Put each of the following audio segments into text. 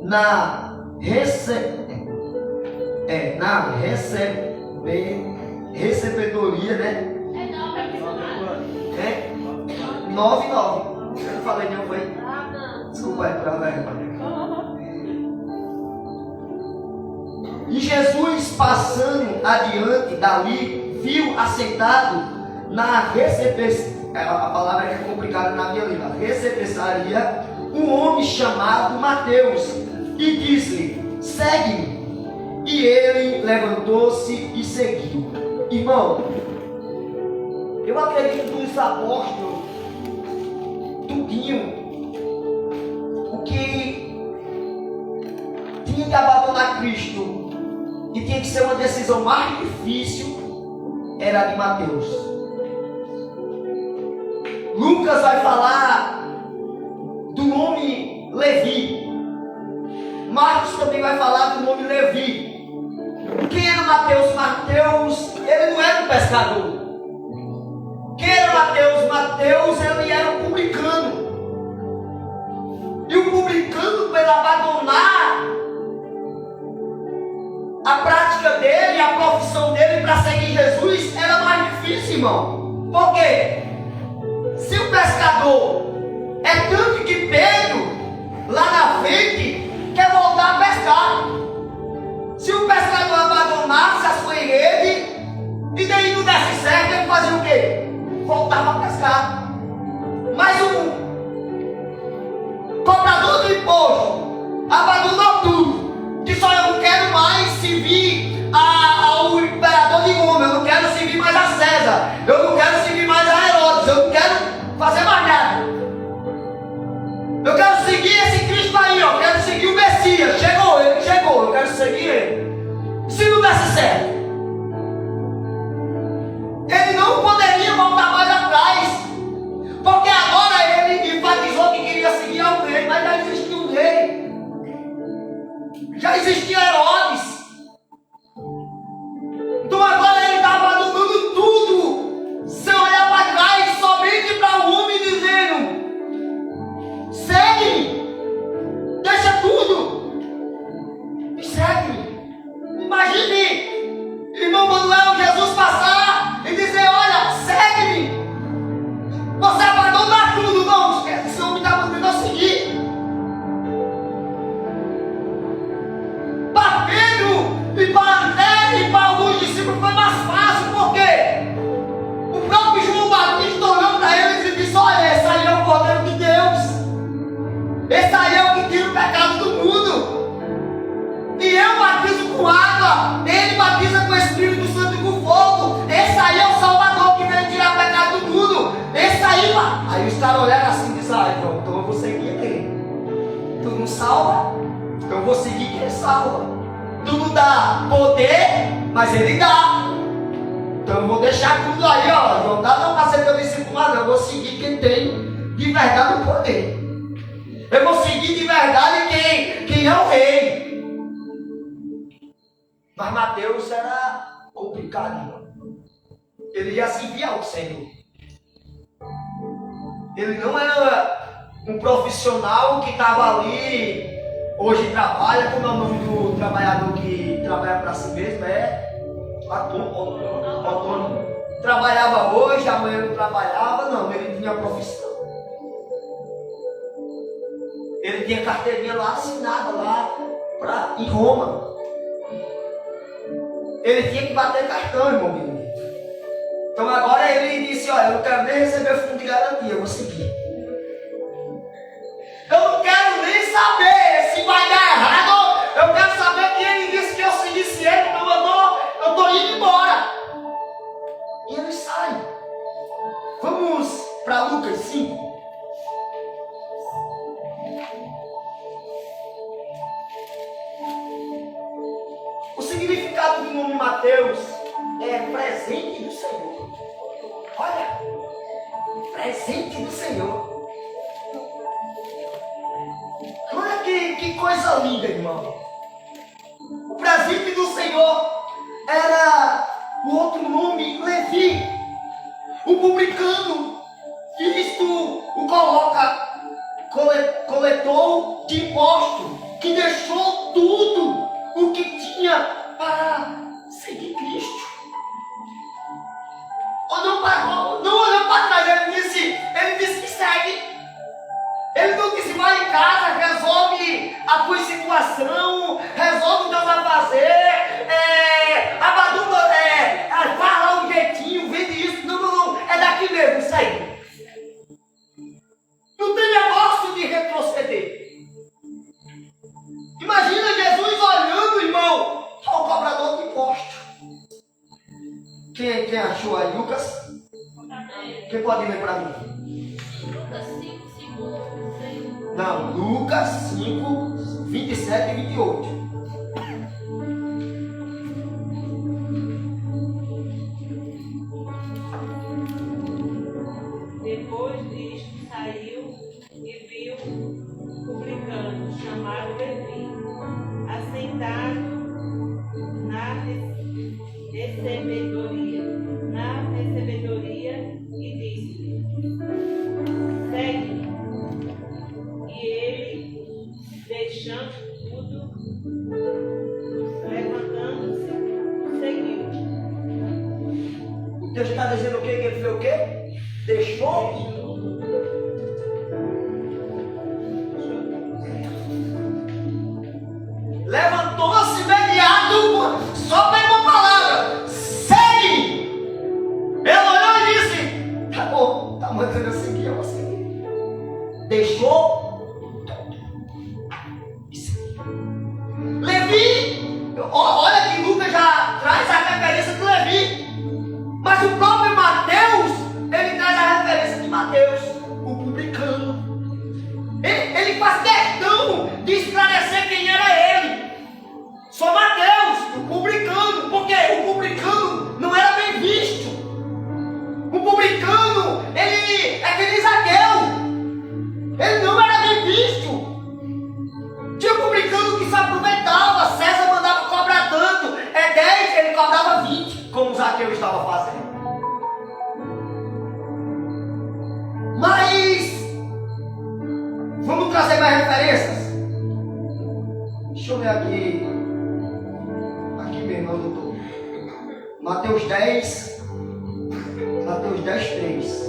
na recebedoria, né? É 9:9. Eu não falei não, foi? Desculpa aí, pra ver. E Jesus, passando adiante dali, viu assentado na a palavra que é complicada na minha língua, recebeçaria, um homem chamado Mateus, e disse-lhe: segue-me. E ele levantou-se e seguiu. Irmão, eu acredito que os apóstolos, tudinho, o que tinha que abandonar Cristo e tinha que ser uma decisão mais difícil, era a de Mateus. Lucas vai falar do nome Levi. Marcos também vai falar do nome Levi. Quem era Mateus? Mateus, ele não era um pescador. Quem era Mateus? Mateus, ele era um publicano. E o publicano, para abandonar a prática dele, a profissão dele para seguir Jesus, era mais difícil, irmão. Por quê? Se o pescador é tanto que Pedro, lá na frente, quer voltar a pescar. Se o pescador abandonasse a sua rede e daí não desse certo, ele fazia o quê? Voltava a pescar. Mas o cobrador do imposto abandonou tudo. Disse: olha, eu não quero mais servir ao imperador de Roma, eu não quero servir mais a César, eu não quero servir mais a Herodes, eu não quero fazer mais nada. Eu quero seguir esse Cristo aí, eu quero seguir o Messias. Chegou, ele chegou, eu quero seguir ele. Se não desse certo, ele não poderia voltar mais atrás, porque agora ele enfatizou que queria seguir ao rei, mas já existia um rei, já existia Herodes. Então agora ele está abandonando tudo, sem olhar para trás, somente para o homem, dizendo: segue-me, deixa tudo e segue-me. Imagine, irmão Manuel, Jesus passar e dizer: olha, segue-me. Você abandona tudo, não esquece, esse homem está mandando eu seguir. Para Pedro e para André e para alguns discípulos foi mais fácil, porque o próprio João Batista olhou para eles e disse: olha, esse aí é o Cordeiro de Deus, esse aí é o que tira o pecado do mundo. E eu batizo com água, ele batiza com o Espírito Santo e com fogo. Esse aí é o Salvador que veio tirar o pecado do mundo. Esse aí, aí os caras olharam assim e disseram: então eu vou seguir ele. Tu não salva? Então eu vou seguir quem salva. Tu não dá poder, mas ele dá. Então eu vou deixar tudo aí, ó. Não dá não para ser teu discípulo, mas não. Eu vou seguir quem tem de verdade o poder. Eu vou seguir de verdade quem é o rei. Mas Mateus era complicado, irmão. Ele ia se enviar ao Senhor. Ele não era um profissional que estava ali, hoje trabalha, como é o nome do trabalhador que trabalha para si mesmo? É autônomo. Trabalhava hoje, amanhã não trabalhava, não, ele tinha profissão. Ele tinha carteirinha lá assinada lá em Roma. Ele tinha que bater cartão, irmão menino. Então agora ele disse: olha, eu não quero nem receber fundo de garantia, eu vou seguir. Eu não quero nem saber se vai dar errado. Eu quero saber que ele disse que eu seguisse ele, então eu estou indo embora. E ele sai. Vamos para Lucas 5. O significado do nome Mateus é presente do Senhor. Olha, presente do Senhor. Olha que coisa linda, irmão. O presente do Senhor era o outro nome, Levi. O publicano, isto o coloca, coletor de imposto, que deixou pode ler para mim? Lucas 5, 5. Não, Lucas 5, 27 e 28. Depois disto, saiu e viu um publicano chamado Levi, assentado na recebedoria, e disse-lhe: segue-me. E ele, deixando tudo, levantando-se, seguiu. O texto está dizendo o quê? Que ele fez o quê? Deixou. Levantou-se imediato, só pegou uma palavra: segue! Ele olhou e disse: tá bom, tá mandando eu seguir, eu vou seguir. Deixou. Levi, olha que Lucas já traz a referência de Levi, mas o próprio Mateus, ele traz a referência de Mateus, o publicano. Ele faz questão de esclarecer quem era ele. Só Mateus, o publicano, porque o publicano não era bem visto. O publicano, ele é aquele Zaqueu, ele não era bem visto. Tinha um publicano que se aproveitava, César mandava cobrar tanto, 10, ele cobrava 20, como o Zaqueu estava fazendo. Mas vamos trazer mais referências? Deixa eu ver aqui. Aqui mesmo, onde eu estou. Mateus 10, 3.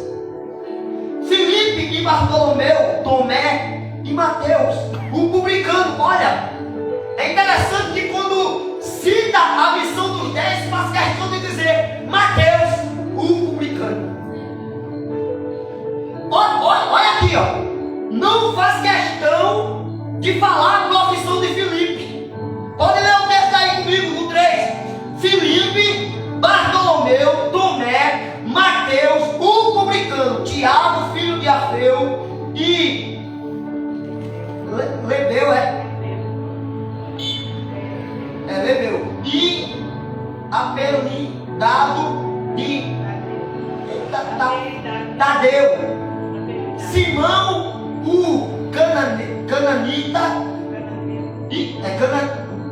Filipe e Bartolomeu, Tomé e Mateus, o publicano. Olha, é interessante que quando cita a missão dos 10, faz questão de dizer Mateus, o publicano. Olha aqui, ó. Não faz questão de falar a profissão de Filipe. Pode ler o texto aí comigo, no 3. Filipe, Bartolomeu, Tomé, Mateus, o publicano, Tiago, filho de Alfeu, e Lebeu, Lebeu, e apelidado de Tadeu, Simão, o cananita,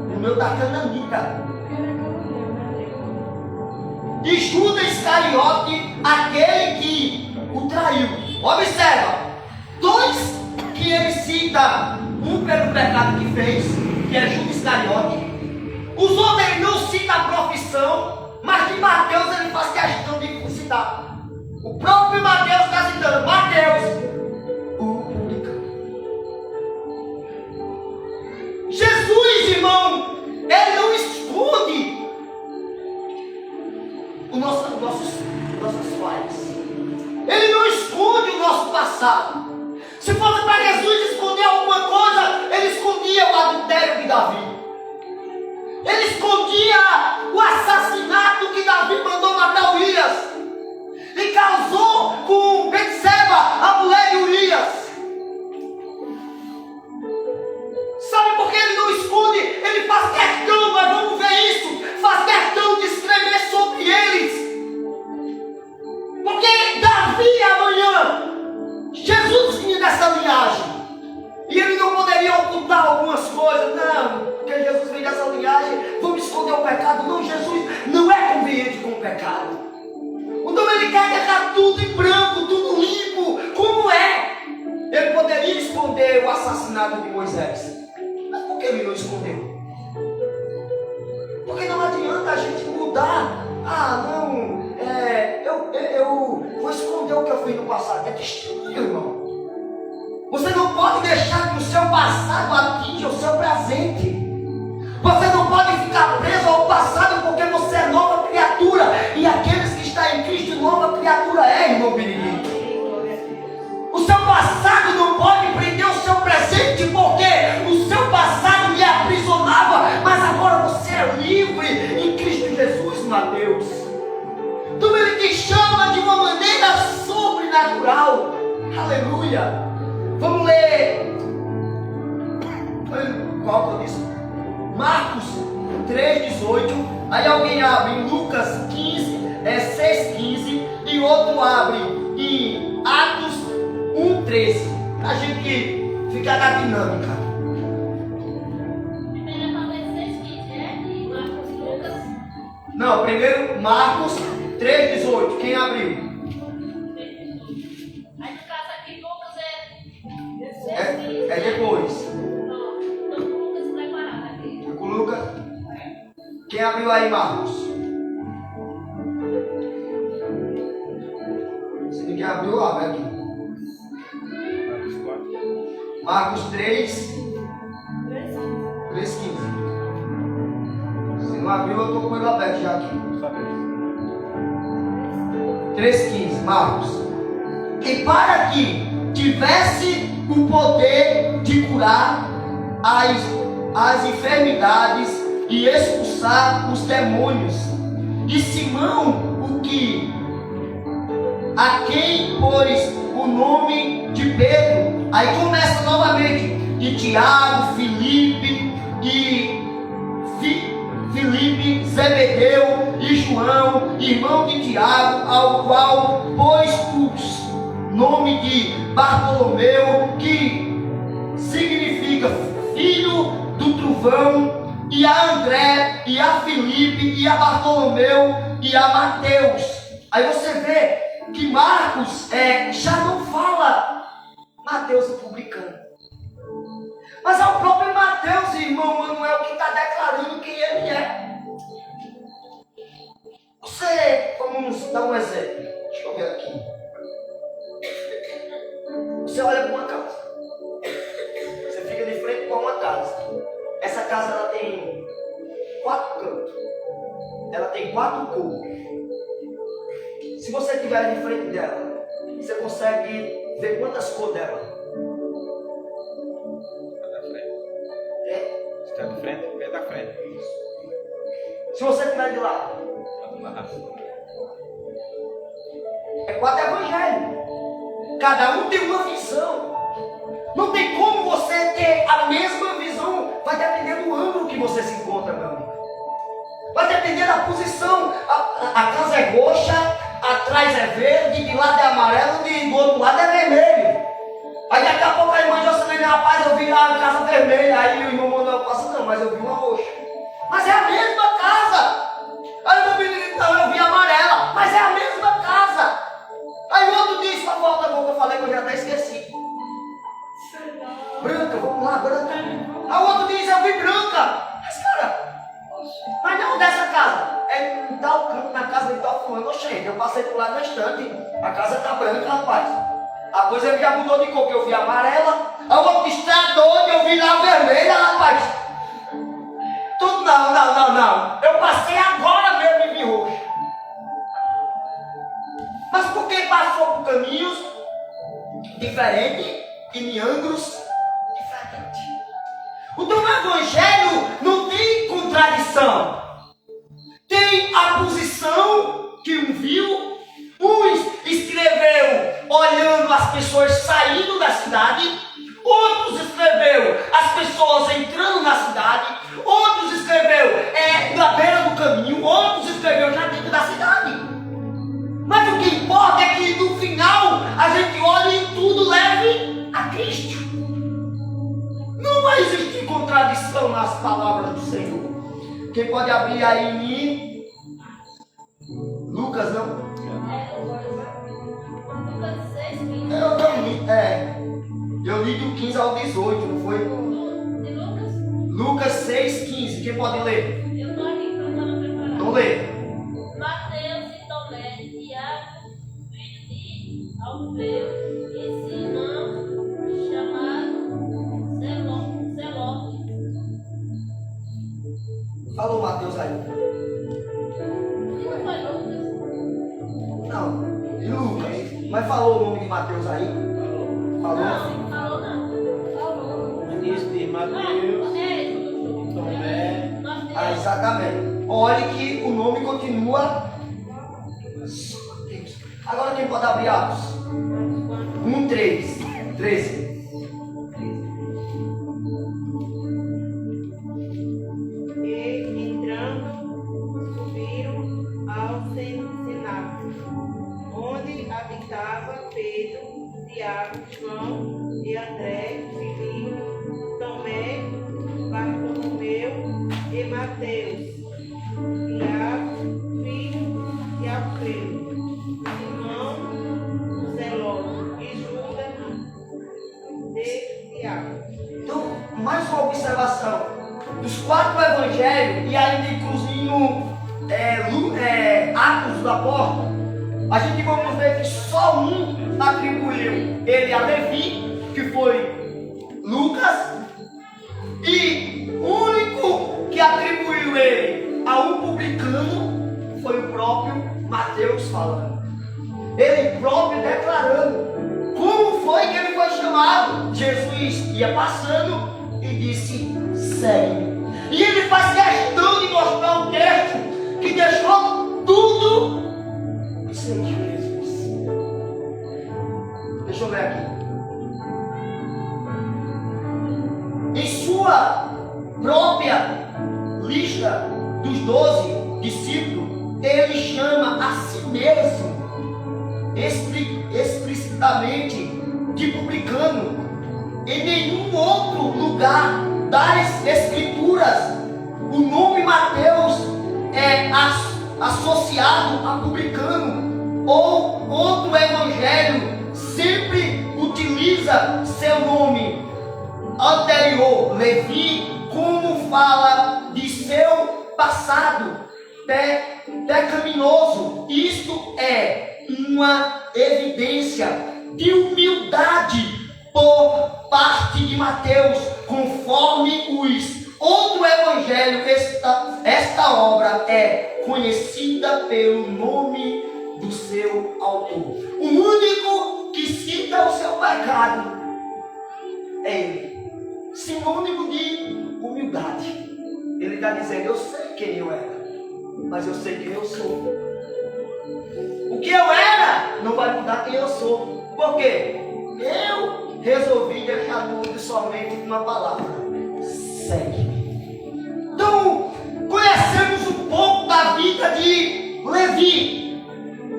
o meu da cananita, e Judas Iscariote, aquele que o traiu. Observa, dois que ele cita, um pelo pecado que fez, que é Judas Iscariote. Os outros ele não cita a profissão, mas de Mateus ele faz questão de citar. O próprio Mateus está citando Mateus, o publicano. Jesus, irmão, ele não esconde nossas falhas. Ele não esconde o nosso passado. Se fosse para Jesus esconder alguma coisa, ele escondia o adultério de Davi. Ele escondia o assassinato que Davi mandou matar Urias e causou com Betseba, a mulher de Urias. Sabe por que ele não esconde? Ele faz questão, mas vamos ver isso, faz questão de escrever sobre eles. Porque Davi amanhã, Jesus vinha dessa linhagem, e ele não poderia ocultar algumas coisas. Não, porque Jesus vem dessa linhagem, vamos esconder o pecado. Não, Jesus não é conveniente com o pecado. Então ele quer deixar tudo em branco, tudo limpo, como é. Ele poderia esconder o assassinato de Moisés, mas por que ele não escondeu? Porque não adianta a gente mudar. Não, eu vou esconder o que eu fiz no passado. É testemunho, irmão. Você não pode deixar que o seu passado atinja o seu presente. Você não pode ficar preso ao passado, porque você é nova criatura. E aqueles que estão em Cristo, nova criatura é, irmão Benedito. O seu passado não pode prender o seu presente, porque o seu passado lhe aprisionava, mas agora você é livre em Cristo Jesus, Mateus. Então ele te chama de uma maneira sobre Qual que eu disse? Marcos 3,18. Aí alguém abre em Lucas 6,15 e outro abre em Atos 1,13. A gente fica na dinâmica. Primeira palavra é 6,15, né? E Marcos e Lucas. Não, primeiro Marcos 3,18. Quem abriu? Aí no caso aqui, Lucas é É depois. Não, então Lucas preparado aqui. Com o Lucas. Quem abriu aí, Marcos? Se ninguém abriu, abre aqui. Marcos 3,15. Se não abriu, eu estou com ele aberto já aqui. 3,15, Marcos. E para que tivesse o poder de curar as enfermidades e expulsar os demônios. E Simão, a quem pôs o nome de Pedro. Aí começa novamente. E Tiago, Filipe, Zebedeu e João, irmão de Tiago, ao qual pôs o nome de Bartolomeu, que significa filho do trovão, e a André, e a Filipe, e a Bartolomeu, e a Mateus. Aí você vê que Marcos já não fala Mateus o publicano, mas é o próprio Mateus, irmão Manuel, que está declarando quem ele é. Vamos dar um exemplo. Deixa eu ver aqui. Você olha para uma casa. Você fica de frente para uma casa. Essa casa ela tem 4 cantos. Ela tem 4 cores. Se você estiver de frente dela, você consegue ver quantas cores dela? Se está de frente, pé da frente. Se você estiver de lado, é 4 evangelhos. Cada um tem uma visão. Não tem como você ter a mesma visão. Vai depender do ângulo que você se encontra, meu amigo. Vai depender da posição. A casa é roxa, atrás é verde, de lado é amarelo, do outro lado é vermelho. Aí daqui a pouco a irmã Jocelyn, rapaz, eu vi lá a casa vermelha. Aí o irmão Manuel passa, não, mas eu vi uma roxa. Mas é a mesma casa. Aí o menino, não, eu vi amarela, mas é a mesma casa. Aí o outro diz, só falta pouco, eu falei que eu já até esqueci. Branca, vamos lá, branca. Aí o outro diz, eu vi branca. Mas cara, mas não dessa casa. É em tal canto, na casa de tal fulano, eu passei por lá no instante, a casa tá branca, rapaz. A coisa ele já mudou de cor, que eu vi amarela. Aí o outro diz, tá doido, eu vi lá vermelha, rapaz. Tudo não. Eu passei agora mesmo e vi roxo. Mas porque passou por caminhos diferentes e em ângulos diferentes. Então o evangelho não tem contradição. Tem a posição que um viu. Escreveu olhando as pessoas saindo da cidade. Outros escreveu as pessoas entrando na cidade. Outros escreveu na beira do caminho. Outros escreveu já dentro da cidade. Mas o que importa é que no final a gente olha e tudo leve a Cristo. Não vai existir contradição nas palavras do Senhor. Quem pode abrir aí em mim? Lucas, não? Lucas 6,15. Eu não li. Eu li do 15 ao 18, não foi? De Lucas? Lucas 6,15. Quem pode ler? Eu estou aqui, não estava preparado. Então lê. Mateus e Tomé, Tiago, filho de Alfeu, e Simão, chamado Zelote. Falou Mateus aí. Não foi Lucas? Não. E Lucas? Mas falou o nome de Mateus aí? Falou? Não, falou não. Falou. Início de Mateus, Tomé. Exatamente. Olhe que o nome continua. Agora quem pode abrir Atos? 1:13. Mateus, Tiago, filho de Alfeu, Simão, Zelote e Judas de Tiago. Então, mais uma observação. Dos 4 evangelhos, e ainda incluindo Atos dos Apóstolos, a gente vamos ver que só um atribuiu ele a Levi, que foi Lucas, e o único que atribuiu ele a um publicano foi o próprio Mateus falando. Ele próprio declarando como foi que ele foi chamado. Jesus ia passando e disse: segue. E ele faz questão de mostrar um texto que deixou tudo e seguiu Jesus. Deixa eu ver aqui. Em sua própria lista dos 12 discípulos, ele chama a si mesmo explicitamente de publicano. Em nenhum outro lugar das Escrituras o nome Mateus é associado a publicano, ou outro evangelho sempre utiliza seu nome anterior, Levi, como fala de seu passado pecaminoso. Isto é uma evidência de humildade por parte de Mateus, conforme os outros evangelhos. Esta obra é conhecida pelo nome do seu autor. O único que cita o seu pecado é ele, sinônimo de humildade. Ele está dizendo: eu sei quem eu era, mas eu sei quem eu sou. O que eu era não vai mudar quem eu sou. Por quê? Eu resolvi deixar tudo somente com uma palavra: segue. Então, conhecemos um pouco da vida de Levi,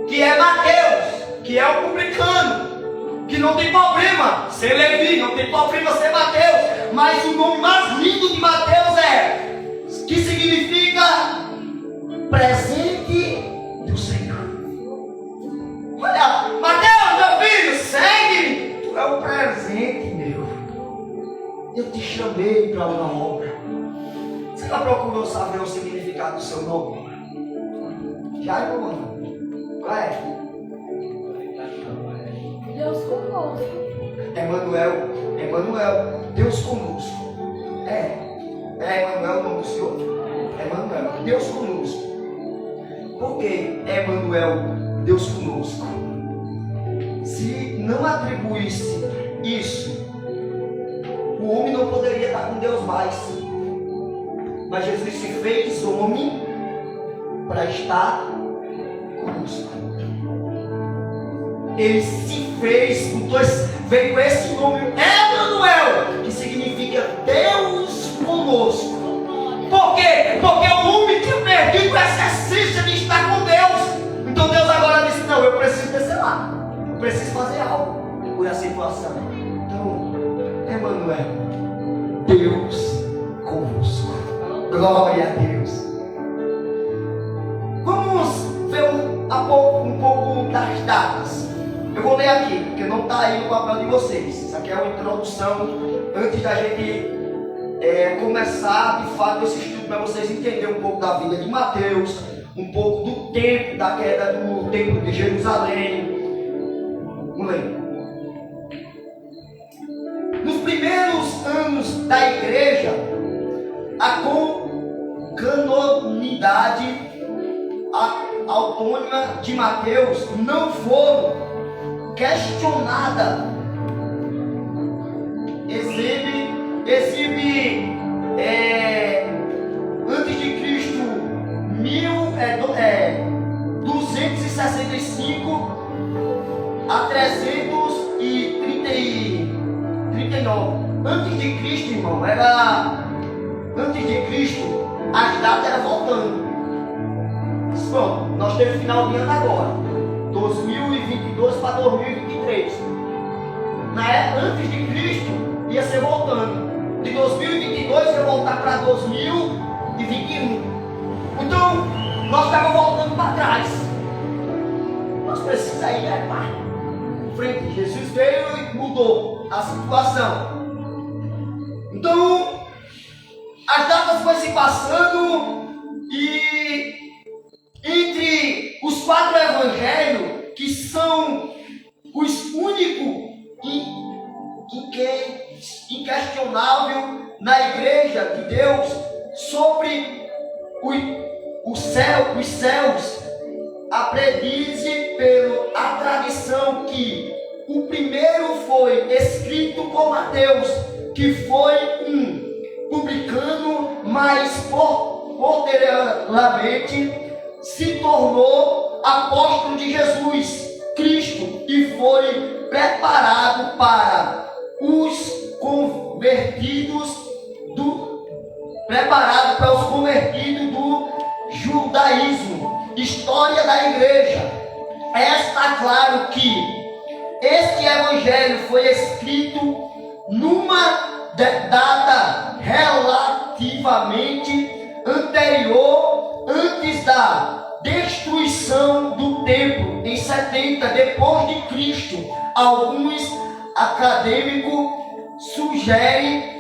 que é Mateus, que é o publicano, que não tem problema ser Levi, não tem problema ser Mateus, mas o nome mais lindo de Mateus que significa presente do Senhor. Olha, Mateus, meu filho, segue. Tu é um presente meu. Eu te chamei para uma obra. Você já procurou saber o significado do seu nome? Já, irmão? Qual é? Deus conosco. Emanuel, Deus conosco. Emanuel o nome do Senhor? Emanuel, Deus conosco. Por que Emanuel, Deus conosco? Se não atribuísse isso, o homem não poderia estar com Deus mais. Mas Jesus se fez homem para estar conosco. Ele se fez, veio com esse nome Emanuel, que significa Deus conosco. Por quê? Porque o homem tinha perdido essa essência de estar com Deus. Então Deus agora disse: não, eu preciso descer lá, eu preciso fazer algo por essa situação. Então, Emanuel, Deus conosco. Glória a Deus. Vamos ver um pouco das datas. Eu vou ler aqui, porque não está aí no papel de vocês. Isso aqui é uma introdução antes da gente começar de fato esse estudo, para vocês entenderem um pouco da vida de Mateus, um pouco do tempo da queda do templo de Jerusalém. Vamos ler. Nos primeiros anos da igreja, a canonidade autônoma de Mateus não foram questionada. Exibe antes de Cristo 265 a 339. Antes de Cristo, irmão, antes de Cristo, as datas eram voltando. Bom, nós temos final de ano agora, 2022 para 2023. Na época, antes de Cristo, ia ser voltando. De 2022 ia voltar para 2021. e 21. Então, nós estávamos voltando para trás. Nós precisamos ir para frente. Jesus veio e mudou a situação. Então, as datas foram se passando e entre os 4 evangelhos, que são os únicos inquestionável na igreja de Deus sobre os céus, apredize pela tradição que o primeiro foi escrito por Mateus, que foi um publicano, mas posteriormente se tornou apóstolo de Jesus Cristo e foi preparado para os convertidos do judaísmo. História da igreja. Está claro que este evangelho foi escrito numa data relativamente anterior, antes da destruição do templo em 70 depois de Cristo. Alguns acadêmicos sugerem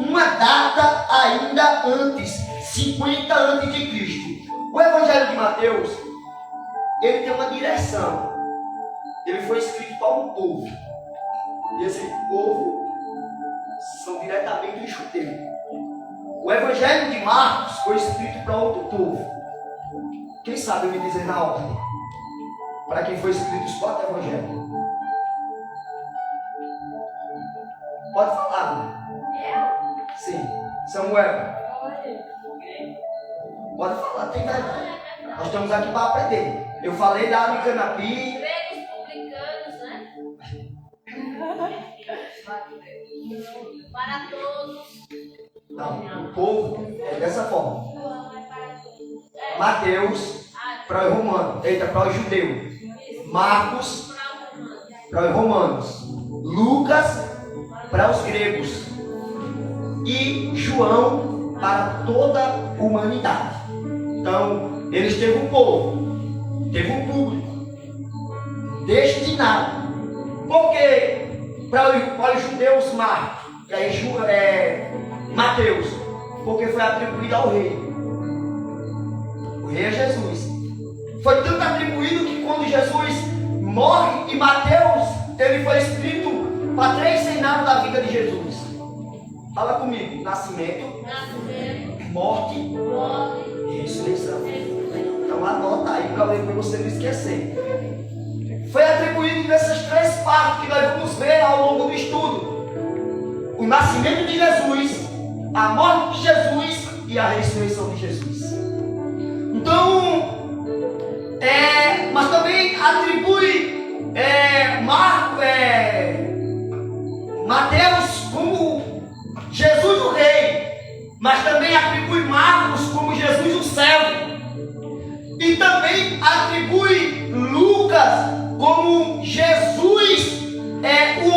uma data ainda antes, 50 antes de Cristo. O Evangelho de Mateus, ele tem uma direção. Ele foi escrito para um povo. E esse povo são diretamente os judeus. O Evangelho de Marcos foi escrito para outro povo. Quem sabe me dizer na ordem para quem foi escrito os 4 evangelhos? Pode falar. Eu? Sim. Samuel. Pode falar, tem vergonha. Nós estamos aqui para aprender. Eu falei lá no Canapi. Gregos publicanos, né? Para todos. Não, o povo é dessa forma. Mateus para os romanos. Eita, para os judeus. Marcos para os romanos. Lucas para os gregos. E João para toda a humanidade. Então, eles teve um povo, teve um público destinado. Porque para os judeus, Marcos, e aí Mateus, porque foi atribuído ao rei. O rei é Jesus. Foi tanto atribuído que quando Jesus morre, e Mateus, ele foi escrito para 3 cenários da vida de Jesus. Fala comigo: nascimento, morte e ressurreição. Então anota aí para você não esquecer. Foi atribuído nessas 3 partes que nós vamos ver ao longo do estudo: o nascimento de Jesus, a morte de Jesus e a ressurreição de Jesus. Então, mas também atribui Mateus como Jesus o rei, mas também atribui Marcos como Jesus o servo, e também atribui Lucas como Jesus o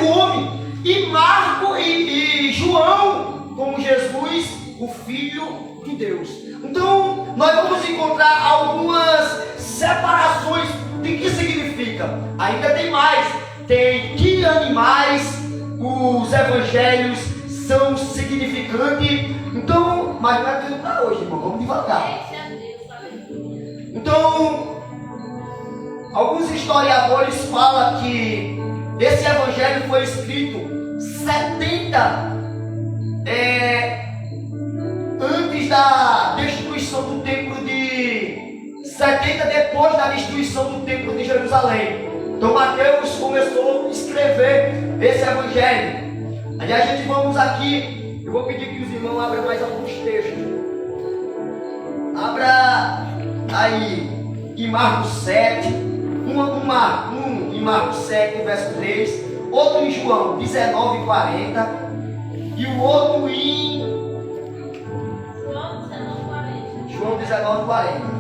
homem, e Marcos e João como Jesus o Filho de Deus. Então nós vamos encontrar algumas separações de que significa. Ainda tem mais, tem que animais os evangelhos são significantes. Então, mas não é tudo para hoje, irmão, vamos devagar. Então, alguns historiadores falam que esse evangelho foi escrito 70 antes da destruição do templo 70 depois da destruição do templo de Jerusalém. Então Mateus começou a escrever esse evangelho. Aí a gente vamos aqui, eu vou pedir que os irmãos abram mais alguns textos. Abra aí em Marcos 7, um em Marcos 7, verso 3, outro em João 19, 40, e o outro em João 19, 40.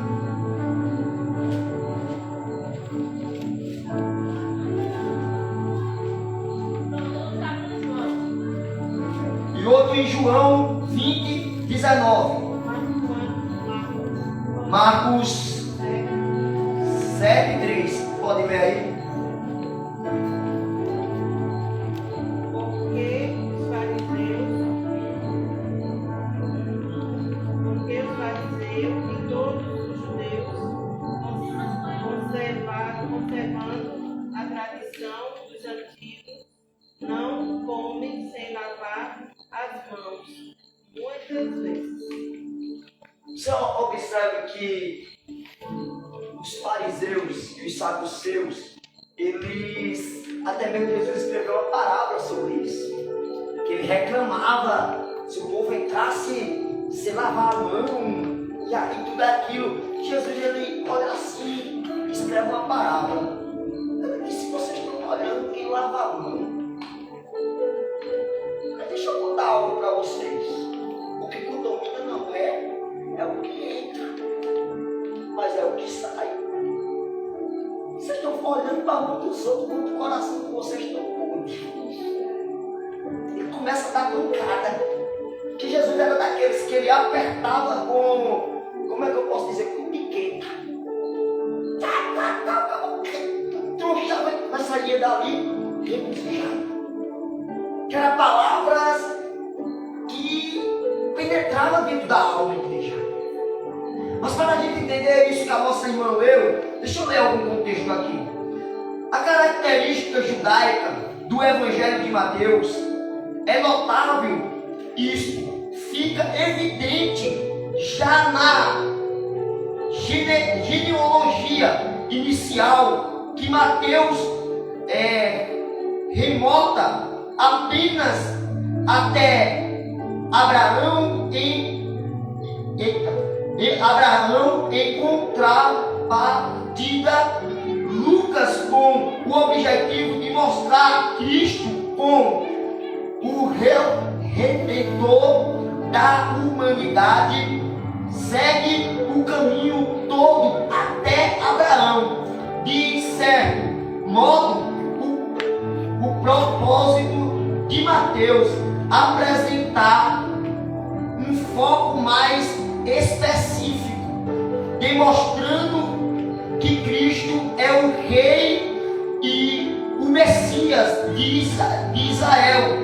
E outro em João 20, 19. Marcos 7, 3. Pode ver aí. Porque os fariseus e todos os judeus, conservando a tradição dos antigos, não comem sem lavar as mãos, muitas vezes. Você observe que os fariseus e os saduceus, eles, até mesmo Jesus escreveu uma parábola sobre isso, que ele reclamava se o povo entrasse sem lavar a mão, e aí tudo aquilo. Jesus, ele olha assim, escreve uma parábola. Ele disse: se vocês estão olhando quem lava a mão, mas deixa eu contar algo para vocês. O que contamina não é o que entra, mas é o que sai. Vocês estão olhando para a mão dos outros, quanto coração que vocês estão podres. Ele começa a dar pancada. Que Jesus era daqueles que ele apertava com, como é que eu posso dizer, com piqueta. Então já vai sair dali regocijado. Que eram palavras que penetravam dentro da alma, igreja. Mas para a gente entender isso que a nossa irmã leu, deixa eu ler algum contexto aqui. A característica judaica do Evangelho de Mateus é notável. Isso fica evidente já na genealogia inicial que Mateus remota apenas até Abraão em contrapartida, Lucas, com o objetivo de mostrar Cristo como o Redentor da humanidade, segue o caminho todo até Abraão. De certo modo, o propósito de Mateus apresentar um foco mais específico, demonstrando que Cristo é o Rei e o Messias de Israel.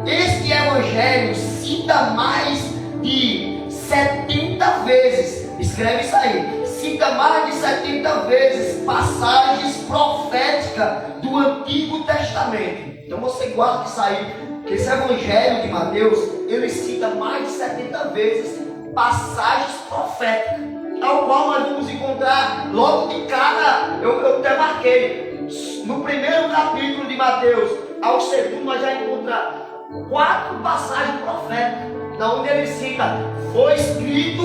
Este Evangelho cita mais de 70 vezes, escreve isso aí, cita mais de 70 vezes passagens proféticas do Antigo Testamento. Então você guarda isso aí, que esse Evangelho de Mateus, ele cita mais de 70 vezes passagens proféticas, ao qual nós vamos encontrar logo de cara, eu até marquei, no primeiro capítulo de Mateus, ao segundo nós já encontramos 4 passagens proféticas, da onde ele cita: foi escrito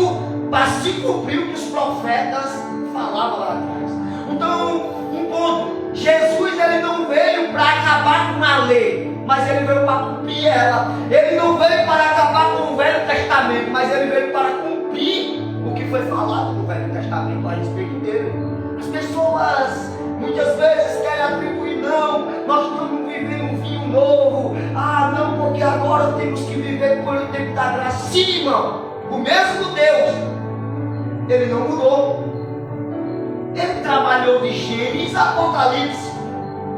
para se cumprir o que os profetas falavam lá atrás. Então, um ponto: Jesus, ele não veio para acabar com a lei, mas ele veio para cumprir ela. Ele não veio para acabar com o Velho Testamento, mas ele veio para cumprir o que foi falado no Velho Testamento a respeito dele. As pessoas muitas vezes querem atribuir: não, nós estamos vivendo um vinho novo. Ah, não, porque agora temos que viver pelo tempo da graça. Sim, irmão, o mesmo Deus, ele não mudou. Ele trabalhou de Gênesis a Apocalipse.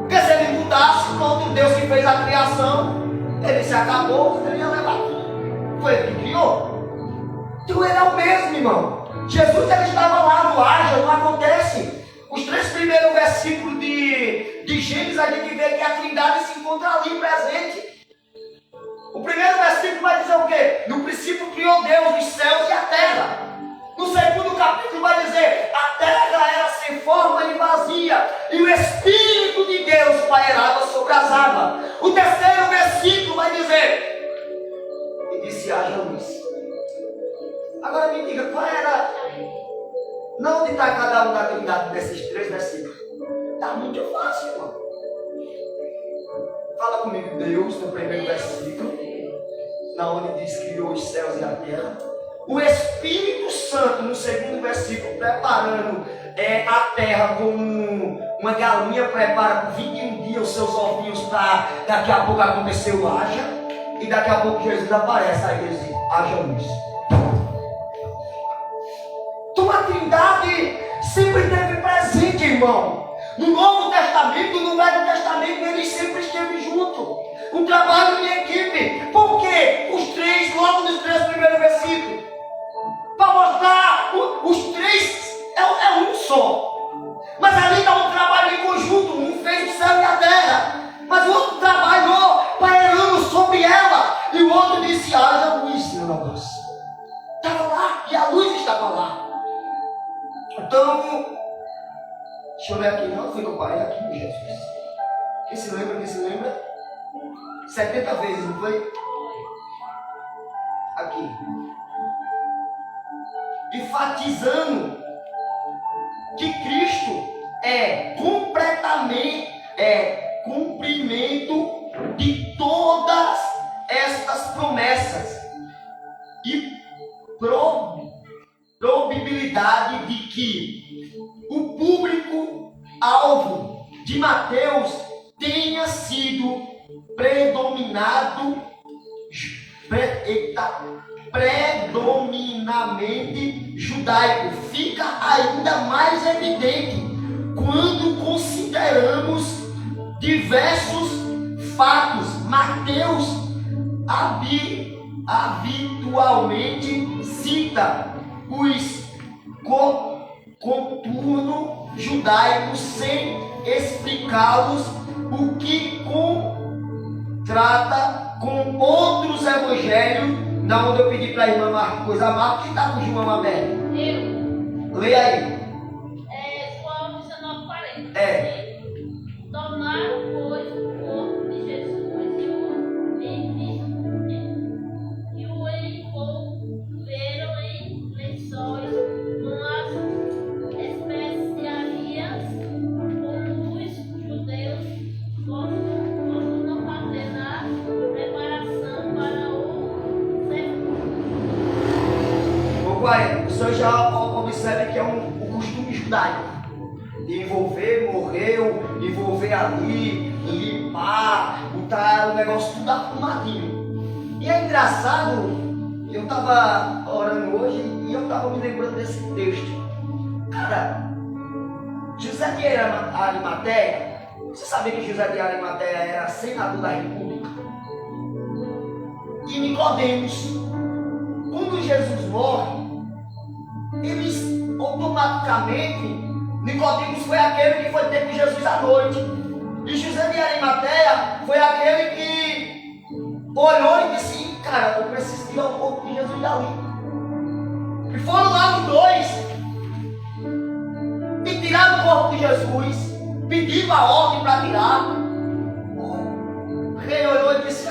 Porque se ele mudasse, pronto, o Deus que fez a criação, ele se acabou, ele ia levar tudo. Foi ele que criou. Então ele é o mesmo, irmão. Jesus, ele estava lá no haja, não acontece. Os 3 primeiros versículos de Gênesis, a gente vê que a Trindade se encontra ali presente. O primeiro versículo vai dizer o quê? No princípio criou Deus os céus e a terra. No segundo capítulo vai dizer: a terra era sem forma e vazia, e o Espírito de Deus pairava sobre as águas. O terceiro versículo vai dizer: e disse haja luz. Agora me diga, qual era? Não onde está cada um da Trindade desses 3 versículos? Está muito fácil, irmão. Fala comigo: Deus no primeiro versículo, na onde diz que criou os céus e a terra. O Espírito Santo no segundo versículo, preparando a terra como uma galinha prepara por 21 dias os seus ovinhos para daqui a pouco acontecer o haja. E daqui a pouco Jesus aparece, aí ele diz, haja luz. Então a Trindade sempre esteve presente, irmão. No Novo Testamento, no Velho Testamento, ele sempre esteve junto. Um trabalho de equipe. Por quê? Os três, logo nos 3 primeiros versículos. Para mostrar, os três é um só. Mas ali está um trabalho em conjunto. Um fez o céu e a terra. Mas o outro trabalhou pairando sobre ela. E o outro disse, haja luz, meu negócio. Estava lá, e a luz estava lá. Então, deixa eu ver aqui, não foi que eu parei aqui, meu Jesus. Quem se lembra, quem se lembra? 70 vezes, não foi? Aqui. Enfatizando que Cristo é cumprimento de todas estas promessas e probabilidade de que o público-alvo de Mateus tenha sido predominantemente judaico. Fica ainda mais evidente quando consideramos diversos fatos. Mateus habitualmente cita os contornos judaicos sem explicá-los, o que contrata com outros evangelhos, na onde eu pedi para a irmã Marcos, coisa Marcos, que está com o João aberto. Eu. Leia aí. João 19:40. É. Tomaram, pois, o corpo de Jesus e o envolveram em lençóis com as especiarias, como os judeus costumam fazer na preparação para o sepulcro. O 40. O senhor já observa que é um costume judaico. De envolver, morreu, envolver ali, limpar, botar o negócio tudo arrumadinho. E é engraçado, eu estava orando hoje e eu estava me lembrando desse texto. Cara, José de Arimateia, você sabia que José de Arimateia era senador da República? E Nicodemos, quando Jesus morre, eles automaticamente, Nicodemos foi aquele que foi ter com Jesus à noite. E José de Arimateia foi aquele que olhou e disse, cara, eu preciso tirar o corpo de Jesus dali. E foram lá os dois e tiraram o corpo de Jesus, pediram a ordem para tirar. O rei olhou e disse,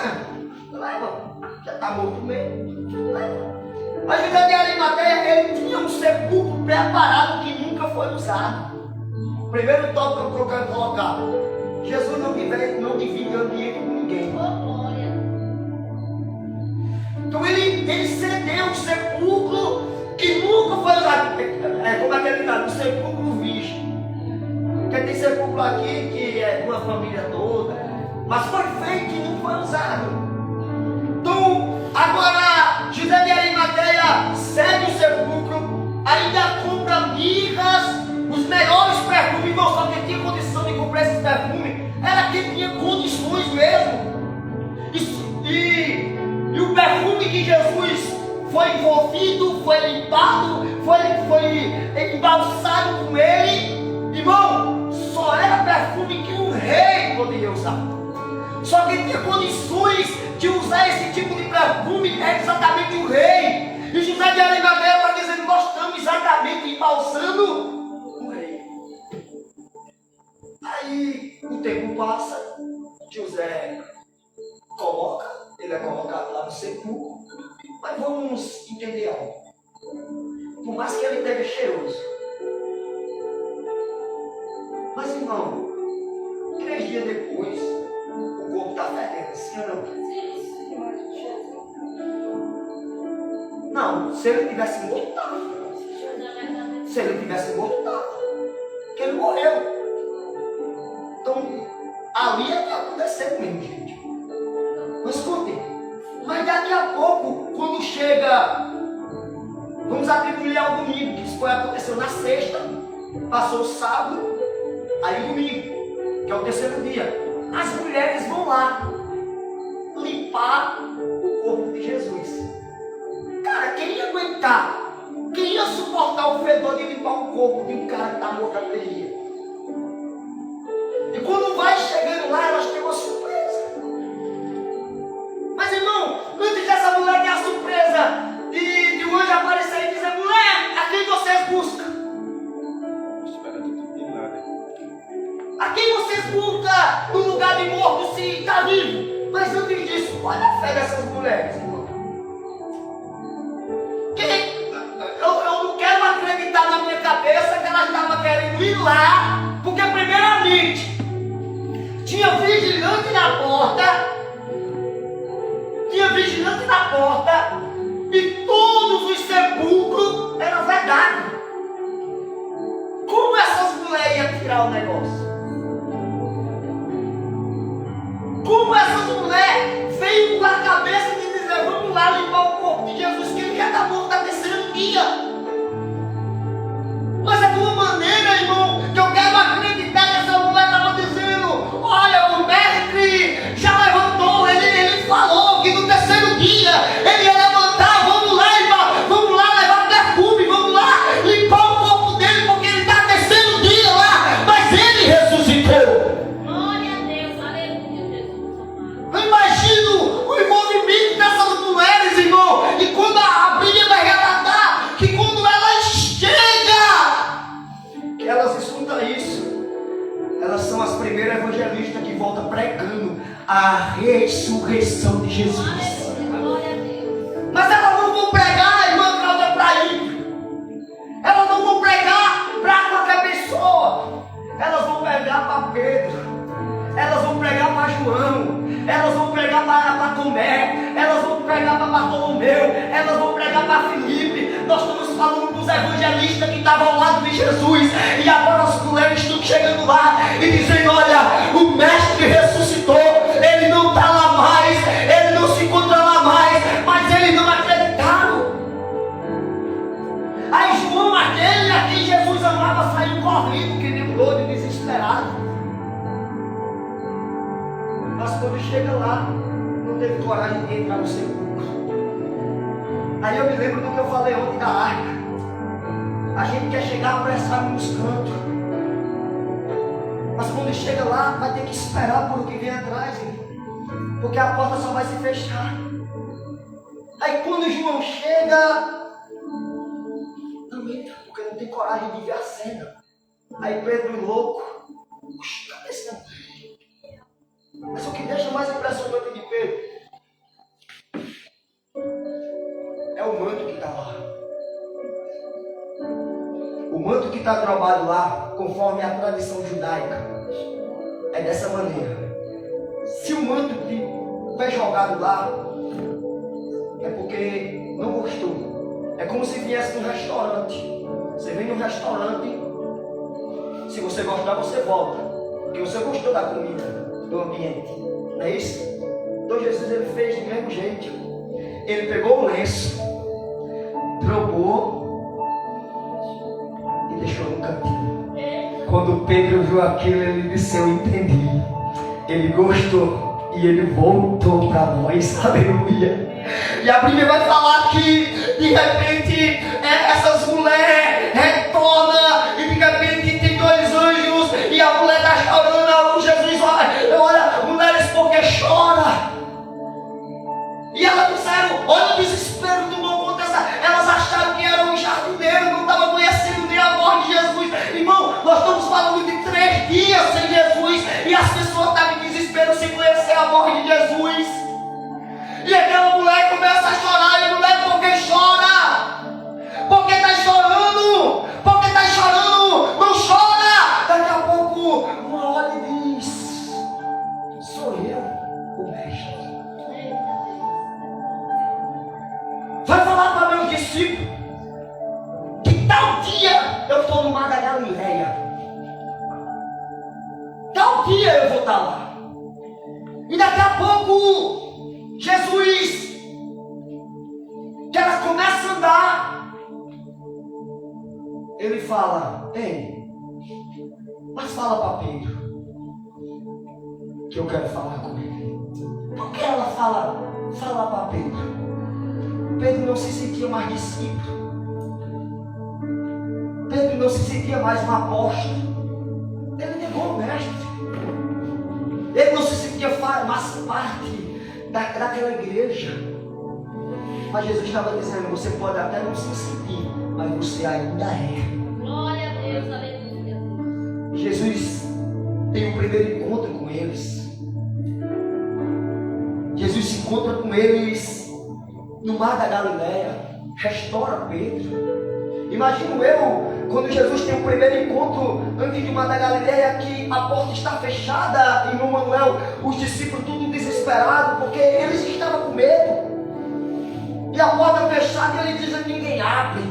leva, já está morto mesmo, leva. Mas José de Arimateia, ele tinha um sepulcro preparado que nunca foi usado. Primeiro tópico que eu quero colocar: Jesus não divide ambiente com ninguém. Então ele cedeu um sepulcro que nunca foi usado. Como é que ele está? Um sepulcro virgem. Porque tem sepulcro aqui que é de uma família toda, mas foi feito e não foi usado. Então, agora, José de Arimateia cede o sepulcro, ainda compra mirras, os melhores perfumes, não só quem tinha condição de comprar esses perfumes, era quem tinha condições mesmo. E o perfume que Jesus foi envolvido, foi limpado, foi embalsado com ele, irmão, só era perfume que um rei poderia usar. Só quem tinha condições de usar esse tipo de perfume é exatamente o rei. E José de Arimateia está dizendo, nós estamos exatamente embalsando o rei. Aí o tempo passa, José ele é colocado lá no sepulcro. Mas vamos entender algo. Por mais que ele esteja cheiroso, mas irmão, 3 dias depois, o corpo está fedendo, sim ou não? Não, se ele tivesse morto, estava. Se ele tivesse morto, estava. Porque ele morreu. Então, ali é que aconteceu mesmo, gente. Mas escute, pouco, quando chega, vamos atribuir ao domingo, que isso aconteceu na sexta, passou o sábado, aí o domingo, que é o terceiro dia. As mulheres vão lá limpar o corpo de Jesus. Cara, quem ia aguentar? Quem ia suportar o fedor de limpar o corpo de um cara que está morto há 3 dias? E quando vai chegando lá, elas têm uma surpresa. Mas irmão, antes dessa mulher ter a surpresa de um anjo aparecer e dizer: mulher, a quem vocês buscam? Espera tudo de lá, né? A quem vocês buscam no lugar de morto se está vivo? Mas antes disso, olha a fé dessas mulheres, irmão. Eu não quero acreditar na minha cabeça que ela estava querendo ir lá, porque primeiramente tinha vigilante na porta, e todos os sepulcros eram vedados. Como essas mulheres iam tirar o negócio? Como essas mulheres veio com a cabeça de dizer: vamos lá limpar o corpo de Jesus, que ele já está morto há 3º dia? Mas é de uma maneira, irmão, que eu quero acreditar que essa mulher estava dizendo: olha, o mestre já levantou, ele falou que no 3º dia ele ia levantar, vamos lá levar perfume, vamos lá limpar o corpo dele, porque ele está 3º dia lá, mas ele ressuscitou. Glória a Deus, aleluia, Jesus amado. Eu imagino o envolvimento dessas mulheres, irmão, e quando a Bíblia vai relatar que quando elas chegam, que elas escutam isso, elas são as primeiras evangelistas que voltam pregando a ressurreição de Jesus. Aleluia, glória a Deus. Mas elas não vão pregar, irmã Cláudia, para ir. Elas não vão pregar para qualquer pessoa. Elas vão pregar para Pedro. Elas vão pregar para João. Elas vão pregar para Tomé. Elas vão pregar para Bartolomeu. Elas vão pregar para Filipe. Nós estamos falando dos evangelistas que estavam ao lado de Jesus. E agora as mulheres estão chegando lá e dizendo: olha, o mestre ressuscitou. Ele não está lá mais. Ele não se encontra lá mais. Mas eles não acreditaram. Aí João, aquele a quem Jesus amava, saiu correndo, que nem um doido, desesperado. Mas quando chega lá, não teve coragem de entrar no sepulcro. Aí eu me lembro do que eu falei ontem da arca. A gente quer chegar apressado nos cantos, mas quando chega lá, vai ter que esperar por o que vem atrás, hein? Porque a porta só vai se fechar. Aí quando João chega, não entra, porque não tem coragem de ver a cena. Aí Pedro, louco, puxa, cadê esse negócio? Mas o que deixa mais impressionante de Pedro é o manto que está lá. O manto que está trabalhado lá, conforme a tradição judaica, é dessa maneira. Se o manto foi jogado lá, é porque não gostou. É como se viesse num restaurante. Você vem num restaurante, se você gostar, você volta, porque você gostou da comida, do ambiente, não é isso? Então Jesus, ele fez do mesmo jeito. Ele pegou o lenço, trocou e deixou no cantinho. Quando Pedro viu aquilo, ele disse: eu entendi. Ele gostou e ele voltou para nós. Aleluia. E a Bíblia vai falar que de repente essas mulheres retornam e de repente tem 2 anjos e a mulher está chorando. Jesus, olha, mulheres, porque chora? E elas disseram: olha o desespero do mundo. Elas acharam que era um jardineiro, não estavam conhecendo nem a voz de Jesus. Irmão, nós estamos falando de 3 dias sem Jesus e as pessoas estavam em desespero sem conhecer a voz de Jesus. E aquela mulher começa a chorar. E mulher, por que chora? Por que está chorando? Por que está chorando? Não chora! Daqui a pouco uma olha e diz: sou eu, o mestre. Vai falar para meus discípulos que tal dia eu estou no mar da Galileia. Tal dia eu vou estar lá. E daqui a pouco Jesus ele fala: ei, mas fala para Pedro que eu quero falar com ele. Por que ela fala para Pedro? Pedro não se sentia mais discípulo. Pedro não se sentia mais um apóstolo. Ele negou o mestre. Ele não se sentia mais parte daquela igreja. Mas Jesus estava dizendo: você pode até não se sentir, mas você ainda é. Glória a Deus, aleluia. Jesus tem o primeiro encontro com eles. Jesus se encontra com eles no mar da Galileia, restaura Pedro. Imagino eu, quando Jesus tem o primeiro encontro antes do mar da Galileia, que a porta está fechada, irmão Manuel, os discípulos tudo desesperados, porque eles estavam com medo. E a porta fechada, e ele diz: ninguém abre.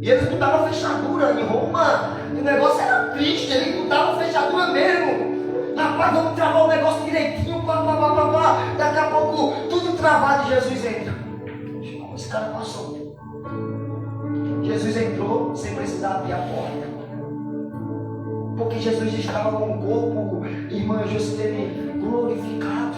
E eles não davam fechadura. Em Roma, o negócio era triste, eles não davam fechadura mesmo. Rapaz, vamos travar o negócio direitinho, daqui a pouco, tudo travado, e Jesus entra. Esse cara passou. Jesus entrou sem precisar abrir a porta. Porque Jesus estava com o corpo, irmã José, glorificado.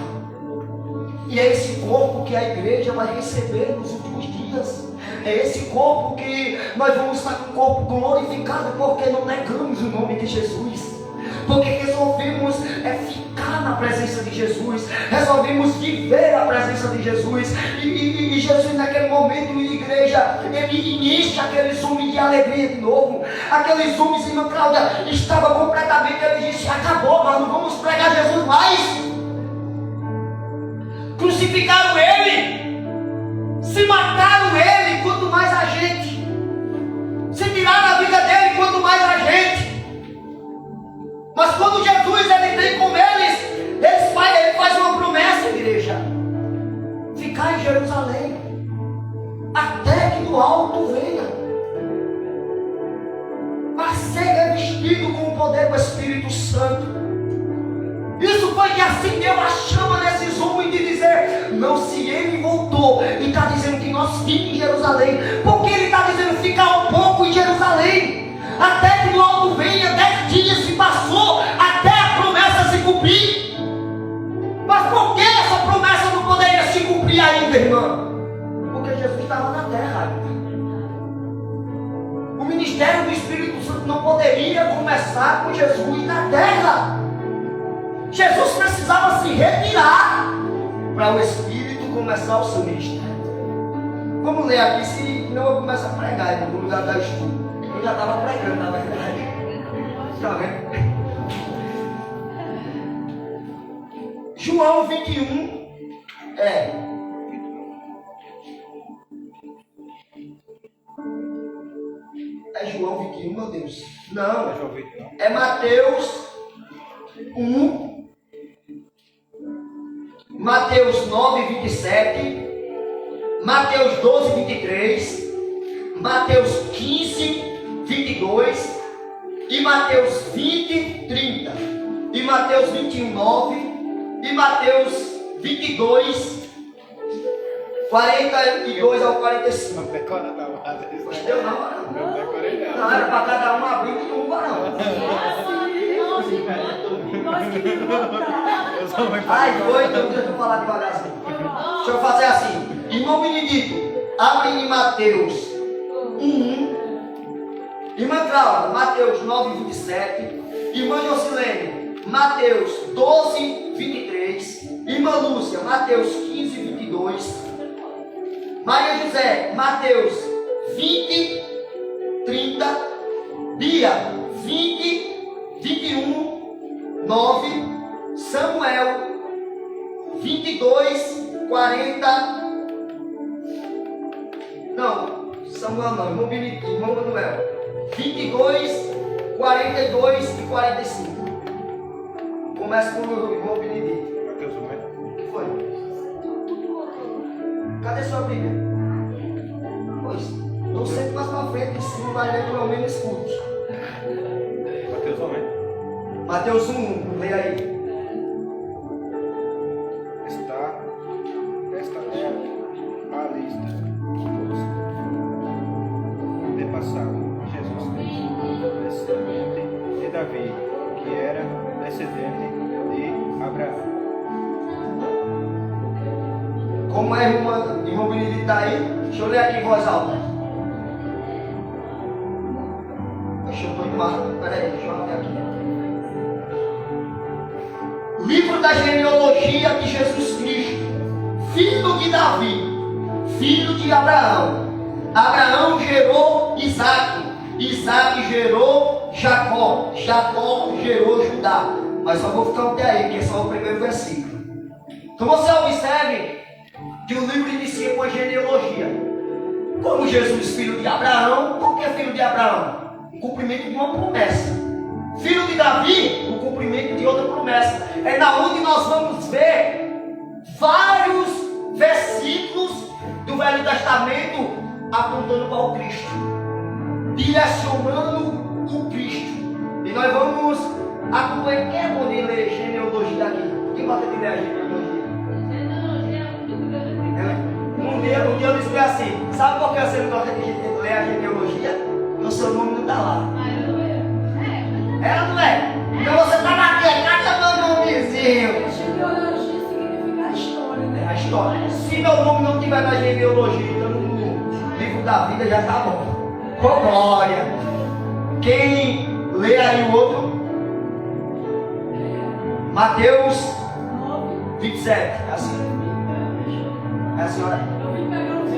E é esse corpo que a igreja vai receber nos últimos dias. É esse corpo que nós vamos estar com o corpo glorificado, porque não negamos o nome de Jesus. Porque resolvemos ficar na presença de Jesus, resolvemos viver a presença de Jesus, e Jesus naquele momento, igreja, ele inicia aquele zume de alegria de novo, aquele zume, irmã Cláudia, estava completamente, ele disse: acabou, nós não vamos pregar Jesus mais. Crucificaram ele, se mataram ele, quanto mais a gente, se tiraram a vida dele, quanto mais a gente. Mas quando Jesus ele tem com eles, ele faz uma promessa, igreja: ficar em Jerusalém, até que do alto venha, para ser revestido com o poder do Espírito Santo. Isso foi que acendeu a chama nesse zumo de dizer: não, se ele voltou e está dizendo que nós fiquemos em Jerusalém, porque ele está dizendo ficar um pouco em Jerusalém, até que do alto venha. 10 dias se passou até a promessa se cumprir. Mas por que essa promessa não poderia se cumprir ainda, irmã? Porque Jesus estava na terra ainda. O ministério do Espírito Santo não poderia começar com Jesus na terra. Jesus precisava se retirar para o Espírito começar o seu ministério. Vamos ler aqui, se não eu começo a pregar no lugar da estudo. Eu já estava pregando, na verdade. Está vendo? João 21 é João 21, meu Deus. Não, é Mateus 1, Mateus 9, 27, Mateus 12, 23, Mateus 15, 22, e Mateus 20, 30, e Mateus 21, 9, e Mateus 22, 42 ao 45. Não decora da hora. Deu não, Não decorei não. não era para cada um abrir de uma, não. Ai, foi, então deixa eu falar devagarzinho. Deixa eu fazer assim. Irmão Benedito, abre em Mateus 1. Irmã Cláudia, Mateus 9, 27. Irmã Josilene, Mateus 12, 23. Irmã Lúcia, Mateus 15, 22. Maria José, Mateus 20, 30. Bia, 20, 21, 9. Samuel, 22, 40. Não, Samuel não, irmão Benedito, irmão Manuel. 22, 42 e 45. Começa com o irmão Benedito. Mateus 1, O que foi? Cadê sua Bíblia? Pois, não sei mais pra frente, se não vai ler, pelo menos escute. Mateus 1. Mateus 1, leia aí. Esta é a lista dos antepassados de Jesus Cristo. Davi, que era descendente de Abraão. Como é, irmão Benedito está aí? Deixa eu ler aqui em voz alta. Deixa eu estou em marca. Peraí, deixa eu ver aqui. Livro da genealogia de Jesus Cristo, filho de Davi, filho de Abraão. Abraão gerou Isaque, Isaque gerou Jacó, Jacó gerou Judá. Mas só vou ficar até aí, que é só o primeiro versículo. Então você observe que o livro inicia com a genealogia. Como Jesus, filho de Abraão. Por que filho de Abraão? O cumprimento de uma promessa. Filho de Davi, o cumprimento de outra promessa. É na onde nós vamos ver vários versículos do Velho Testamento apontando para o Cristo, direcionando o Cristo. E nós vamos acompanhar. Quem é bom de ler genealogia aqui? Quem gosta de ler a genealogia? Um dia eu disse assim: sabe por que você não gosta de ler a genealogia? Porque o seu nome não está lá. Ela não é? Então você está na terra, cadê meu nomezinho? A genealogia significa a história, né? A história. Se meu nome não estiver na genealogia, então no livro da vida já está bom. Com glória. Quem lê aí o outro? Mateus 27. É assim. É a senhora? Eu vim pegar os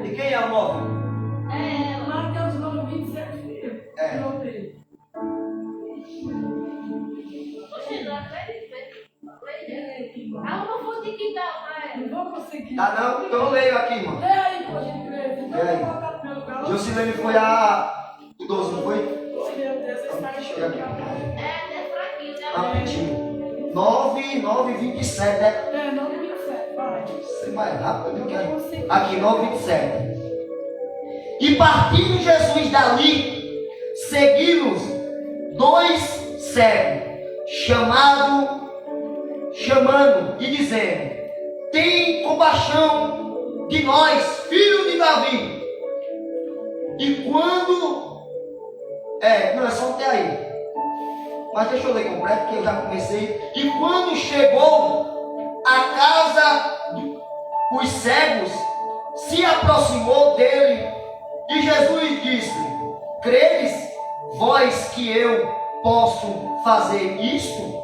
E quem é o 9? Mateus 9, 27, filho. É. Eu leio. Não vou conseguir. Tá não? Então eu leio aqui, irmão. Lê aí, pode crer. Então E aí? eu vou colocar no meu lugar. Josilene foi o 12, não foi? Meu Deus, você está Chega aqui. enxergando. Rapidinho. 9, 27, né? É, 9, 27, vai. Você mais rápido do que Eu aí. não consigo. Aqui, 9, 27. E partindo Jesus dali, seguiu-nos 2 cegos, chamando e dizendo: tem compaixão de nós, filho de Davi. E quando... não é só até aí. Mas deixa eu ler completo, porque eu já comecei. E quando chegou à casa dos cegos, se aproximou dele, e Jesus disse: credes vós que eu posso fazer isto?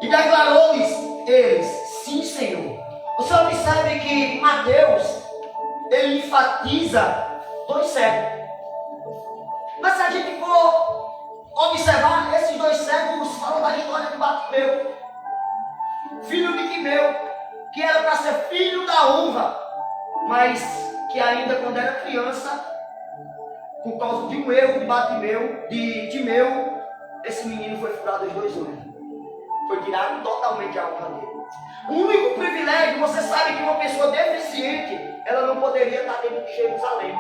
E declarou-lhes eles: sim, Senhor. Você observe que Mateus, ele enfatiza 2 cegos. Mas se a gente for observar, esses 2 cegos falam da história de Bartimeu, filho de Timeu, que era para ser filho da uva, mas que ainda quando era criança, por causa de um erro de Bartimeu, de Timeu, esse menino foi furado os 2 olhos. Foi tirado totalmente a honra dele. O único privilégio, você sabe que uma pessoa deficiente, ela não poderia estar dentro de Jerusalém.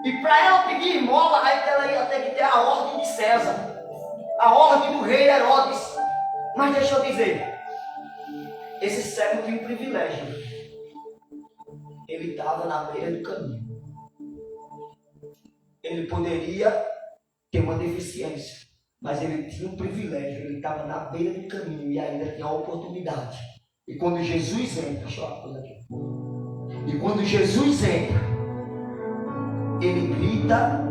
E para ela pedir esmola, aí ela ia ter que ter a ordem de César, a ordem do rei Herodes. Mas deixa eu dizer, esse cego tinha um privilégio. Ele estava na beira do caminho. Ele poderia ter uma deficiência, mas ele tinha um privilégio. Ele estava na beira do caminho e ainda tinha a oportunidade. E quando Jesus entra, deixa eu falar uma coisa aqui. E quando Jesus entra, ele grita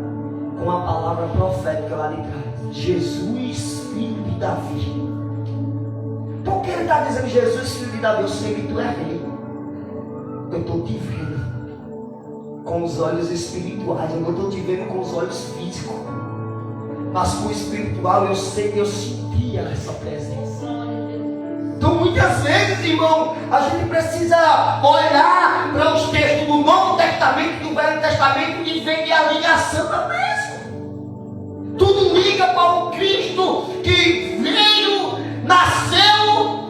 com a palavra profética lá de trás: Jesus, filho de Davi. Por que ele está dizendo Jesus, filho de Davi? Eu sei que tu é rei. Eu estou te vendo com os olhos espirituais. Eu não estou te vendo com os olhos físicos. Mas com o espiritual eu sei que eu sentia essa presença. Então muitas vezes, irmão, a gente precisa olhar para os textos do Novo Testamento e do Velho Testamento e ver que a ligação é a mesma. Tudo liga para o Cristo que veio, nasceu,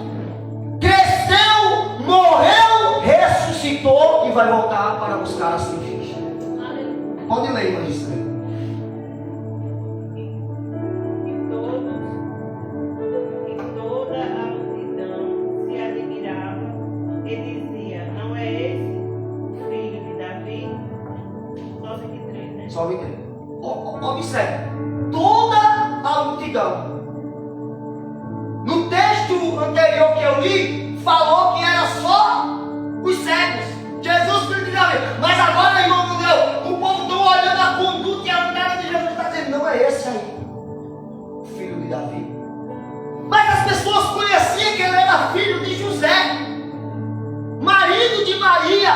cresceu, morreu, ressuscitou e vai voltar para buscar a sua igreja. Pode ler, irmã Gisele. anterior que eu li, falou que era só os cegos. Jesus, filho de Davi. Mas agora, irmão do Deus, o povo está olhando a conduta e a andada de Jesus, está dizendo, não é esse aí, o filho de Davi. Mas as pessoas conheciam que ele era filho de José, marido de Maria,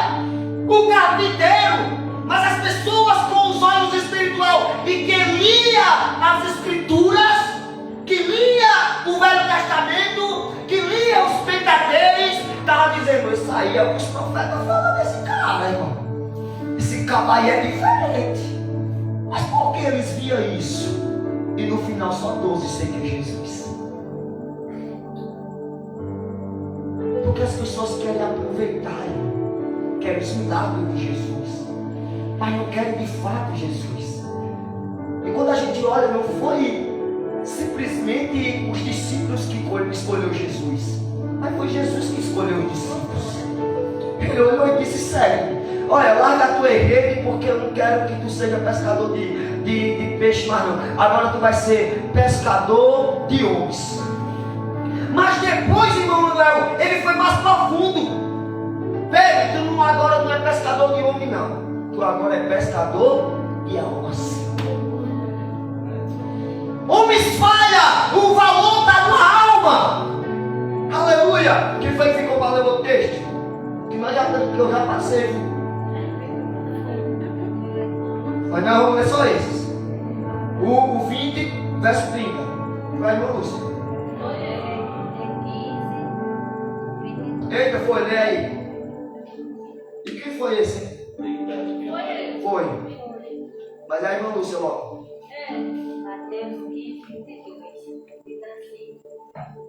o carpinteiro. Mas as pessoas com os olhos espirituais e que lia as escrituras, que lia o Velho Testamento, que lia os Pentateucos, estavam dizendo, isso aí é o que os profetas falam desse cara, irmão. Esse cara aí é diferente. Mas por que eles viam isso? E no final só 12 seguiam Jesus. Porque as pessoas querem aproveitar, irmão. Querem os milagres de Jesus, mas não querem de fato Jesus. E quando a gente olha, não foi simplesmente os discípulos que escolheu Jesus, mas foi Jesus que escolheu os discípulos. Ele olhou e disse, sério, olha, larga a tua rede, porque eu não quero que tu seja pescador de peixe mais não. Agora tu vai ser pescador de homens. Mas depois, irmão Manuel, ele foi mais profundo. Pedro, tu agora não é pescador de homem não, tu agora é pescador de almas. Homens falha, o valor está na alma. Aleluia. Quem foi que ficou para ler o texto? Que eu já passei. Mas não, vamos ler só esses. O 20, verso 30. Vai, irmã Lúcia. Eita, foi, lê aí. E quem foi esse? Foi. Mas aí, irmã Lúcia, logo. Mateus 15, 22, diz assim: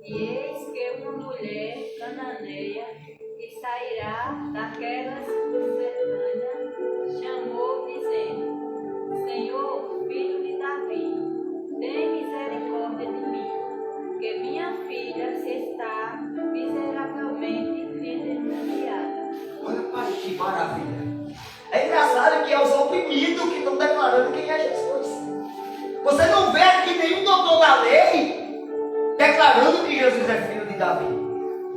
E eis que uma mulher cananeia que sairá daquelas cercanas chamou, dizendo: Senhor, filho de Davi, tem misericórdia de mim, que minha filha se está miseravelmente endemoniada. Olha, pai, que maravilha. É engraçado que é os oprimidos que estão declarando quem é Jesus. Você não vê aqui nenhum doutor da lei declarando que Jesus é filho de Davi.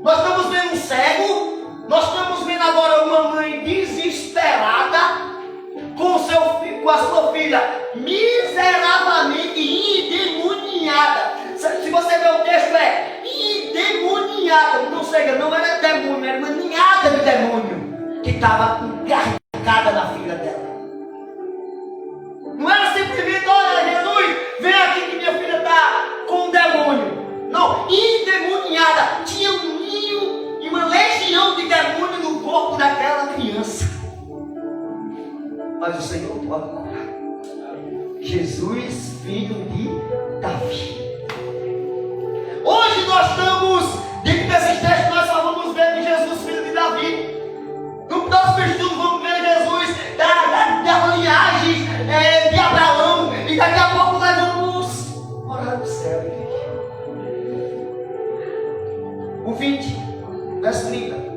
Nós estamos vendo um cego, nós estamos vendo agora uma mãe desesperada com a sua filha miseravelmente endemoniada. Se você ver o texto, é endemoniada. Não sei, não era demônio, era uma ninhada de demônio que estava encarregada na filha dela. Não era simplesmente, olha, Jesus, vem aqui que minha filha está com um demônio. Não, endemoniada. Tinha um ninho e uma legião de demônio no corpo daquela criança. Mas o Senhor pode curar. Jesus, filho de Davi. Hoje nós estamos, dentro desses textos, nós só vamos ver de Jesus, filho de Davi. No próximo estudo vamos ver Jesus da linhagem de Abraão. E daqui a pouco nós vamos orar no céu, igreja. O 20, verso 30.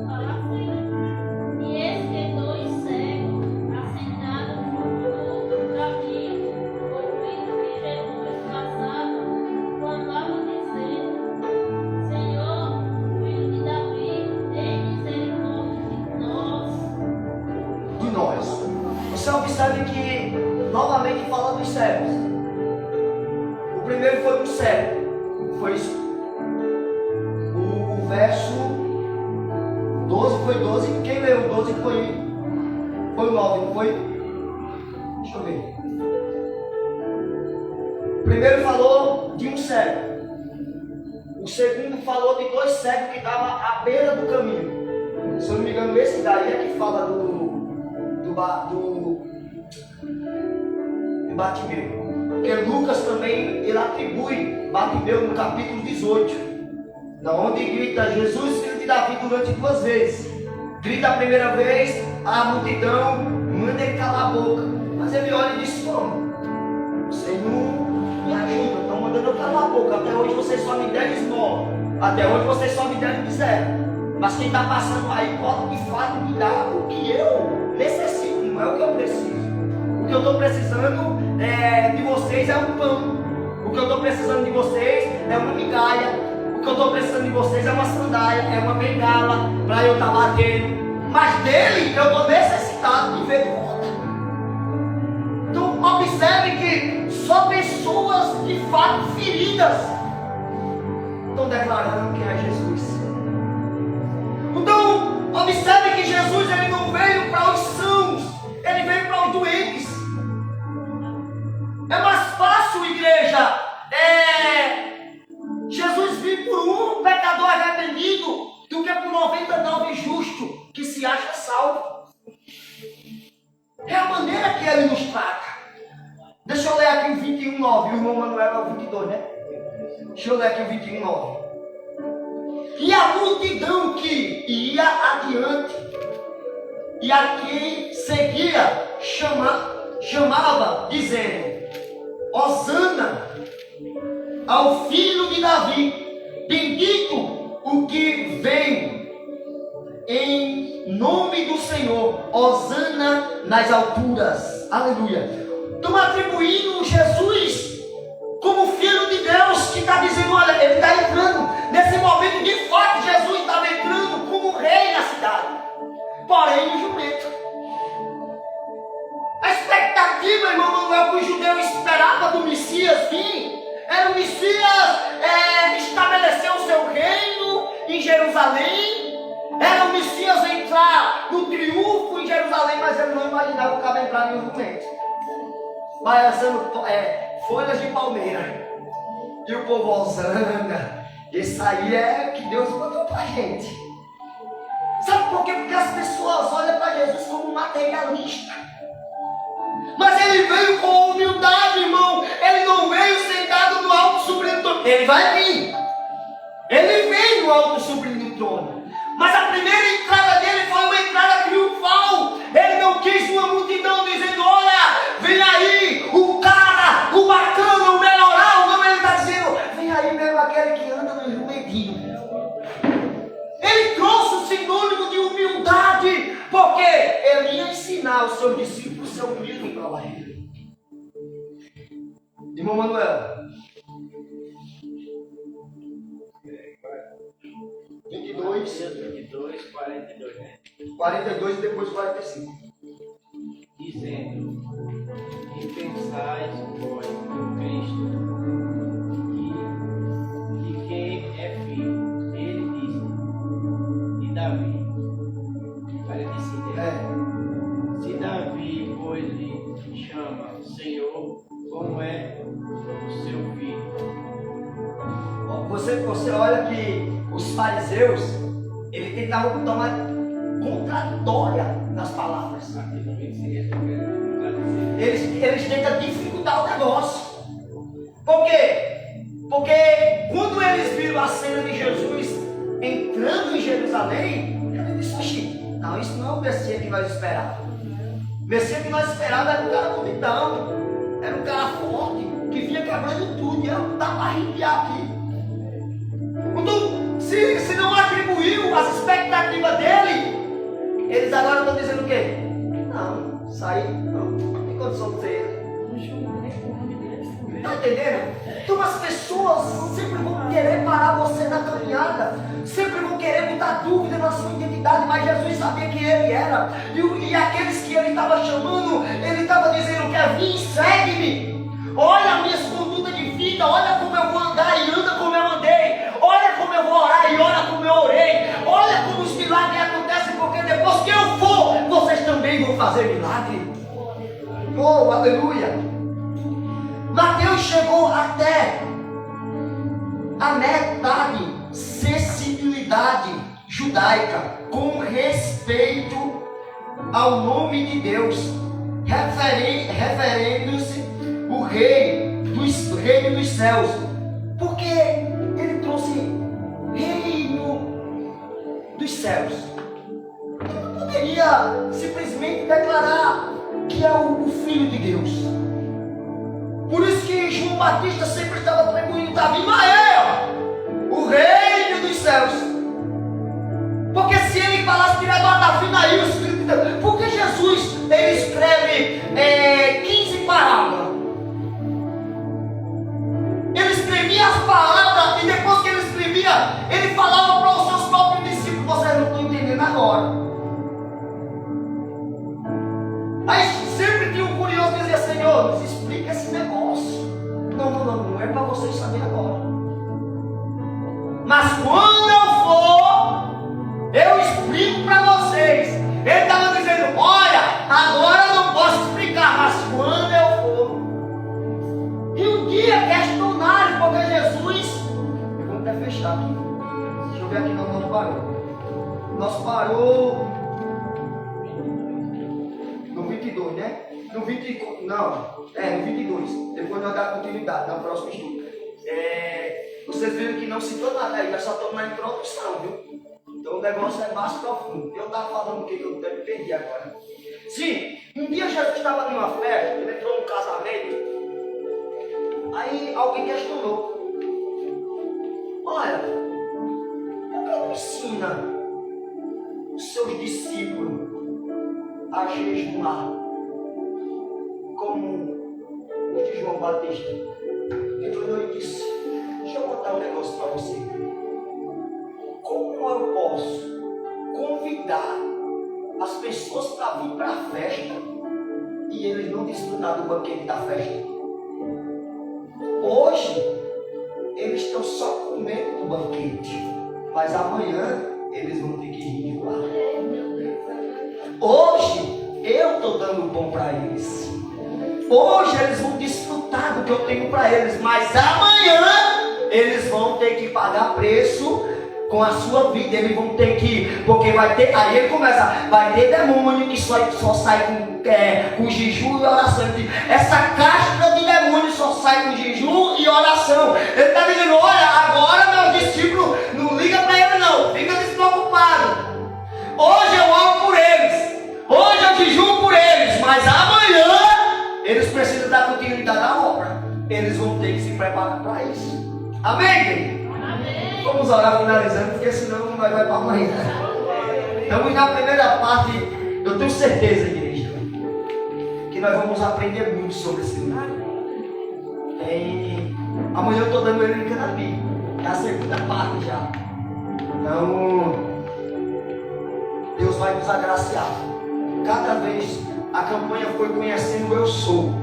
Fala assim: E eis que dois cegos assentados junto do caminho, ouvindo que Jesus passava, clamavam dizendo: Senhor, filho de Davi, tem misericórdia de nós. De nós. Você observe que novamente fala dos cegos. O primeiro foi um cego. Foi isso. O verso 12 foi 12. Quem leu o 12 foi o 9, não foi? Deixa eu ver. O primeiro falou de um cego. O segundo falou de dois cegos que estavam à beira do caminho. Se eu não me engano, esse daí é que fala do Bartimeu. Porque Lucas também ele atribui Bartimeu no capítulo 18, da onde grita Jesus, filho de Davi, durante 2 vezes. Grita a primeira vez, a multidão manda ele calar a boca. Mas ele olha e diz: como? Vocês não me ajudam, estão mandando eu calar a boca. Até hoje vocês só me deram esmola. Até hoje vocês só me deram miséria. Mas quem está passando aí pode de fato me dar o que eu necessito, não é o que eu preciso. O que eu estou precisando de vocês é um pão. O que eu estou precisando de vocês é uma migalha. O que eu estou precisando de vocês é uma sandália, é uma bengala para eu estar batendo. Mas dele eu estou necessitado de ver de volta. Então observe que só pessoas de fato feridas estão declarando quem é Jesus. Então observe que Jesus ele não veio para os sãos, ele veio para os doentes. É mais fácil, igreja, Jesus vir por um pecador arrependido do que por 99 justos que se acha salvo. É a maneira que ele nos trata. Deixa eu ler aqui o 21:9. O irmão Manuel é o 22, né? Deixa eu ler aqui o 21:9. E a multidão que ia adiante e a quem seguia chamava, dizendo: Hosana ao filho de Davi, bendito o que vem em nome do Senhor, Hosana nas alturas. Aleluia. Estão atribuindo Jesus como filho de Deus, que está dizendo: olha, ele está entrando. Nesse momento, de fato, Jesus estava entrando como rei na cidade, porém no jumento. A expectativa, irmão Manuel, que o judeu esperava do Messias vir, era o Messias estabelecer o seu reino em Jerusalém, era o Messias entrar no triunfo em Jerusalém, mas ele não imaginava o cara entrar em um jumento, balançando folhas de palmeira. E o povo, Hosana, isso aí é que Deus botou pra gente. Sabe por quê? Porque as pessoas olham para Jesus como um materialista. Mas ele veio com humildade, irmão. Ele não veio sentado no alto sublime trono. Ele vai vir. Ele veio no alto sublime trono. Mas a primeira entrada dele foi uma entrada triunfal. Ele não quis uma multidão dizendo: olha, vem aí o cara, o bacana, o melhoral. Não, ele está dizendo: vem aí mesmo aquele que anda no jumentinho. Ele trouxe o sinônimo de humildade, porque ele ia ensinar os seus discípulos a ser humilde para ele. Irmão Manuel, 22, 42, né? 42 e depois 45. Dizendo: que pensais vós em Cristo, de quem é filho? Ele disse: de Davi. 45. Se Davi, pois, lhe chama Senhor, como é o seu filho? Você olha que os fariseus, eles tentavam tomar contraditória nas palavras. Eles tentam dificultar o negócio. Por quê? Porque quando eles viram a cena de Jesus entrando em Jerusalém, eles disseram: oxi, não, isso não é o Messias que nós esperávamos. O Messias que nós esperávamos era um cara bonitão, era um cara forte, que vinha quebrando tudo, e eu dá para arrepiar aqui. Então, se não atribuiu as expectativas dele, eles agora estão dizendo o quê? Não, sair, não tem condição de ser. Está entendendo? Então as pessoas sempre vão querer parar você na caminhada, sempre vão querer botar dúvida na sua identidade, mas Jesus sabia quem ele era, e aqueles que ele estava chamando, ele estava dizendo: quer vir, segue-me, olha as minhas condutas de vida, olha como eu vou andar e anda como eu andei, olha como eu vou orar e ora como eu orei, olha como os milagres acontecem, porque depois que eu for, vocês também vão fazer milagre. Oh, aleluia! Mateus chegou até a metade sensibilidade judaica com respeito ao nome de Deus, referendo-se o reino dos céus, porque ele trouxe reino dos céus. Ele não poderia simplesmente declarar que é o Filho de Deus. Por isso que João Batista sempre estava atribuindo Davi: o reino dos céus. Porque se ele falasse direto a Davi, aí o Espírito de Deus. Porque Jesus, ele escreve 15 parábolas. vocês saberem agora. Mas quando eu for, eu explico para vocês. Ele estava dizendo, olha, agora eu não posso explicar, mas quando eu for. E um dia questionaram, porque Jesus... Vamos até fechar aqui. Deixa eu ver aqui onde nós parou. Nós parou no 22, né? No 24, não, no 22. Depois nós damos continuidade no próximo estudo. Vocês viram que não citou nada aí, nós só estamos na introdução, viu? Então o negócio é mais profundo. Eu estava falando o que eu até me perdi agora. Sim, um dia Jesus estava numa festa, ele entrou num casamento. Aí alguém questionou. Olha, por que não ensina os seus discípulos a jejuar como o de João Batista? Ele olhou e disse, deixa eu contar um negócio para você. Como eu posso convidar as pessoas para vir para a festa e eles não desfrutar do banquete da festa? Hoje, eles estão só comendo do banquete, mas amanhã eles vão ter que ir lá. Hoje, eu estou dando pão para eles. Hoje eles vão desfrutar do que eu tenho para eles, mas amanhã eles vão ter que pagar preço com a sua vida. Eles vão ter que, porque vai ter, aí ele começa, vai ter demônio que só sai com jejum e oração. Essa casca de demônio só sai com jejum e oração. Ele está dizendo, olha, agora meus discípulos, não liga para ele não, fica despreocupado. Hoje eu oro por eles, hoje eu jejuo por eles, mas amanhã eles precisam dar continuidade à obra. Eles vão ter que se preparar para isso. Amém, querido? Amém. Vamos orar finalizando, porque senão não vai para amanhã. Estamos na primeira parte. Eu tenho certeza, igreja, que nós vamos aprender muito sobre esse livro. Amanhã eu estou dando ele em Canapi. É a segunda parte já. Então, Deus vai nos agraciar. Cada vez a campanha foi conhecendo o eu sou.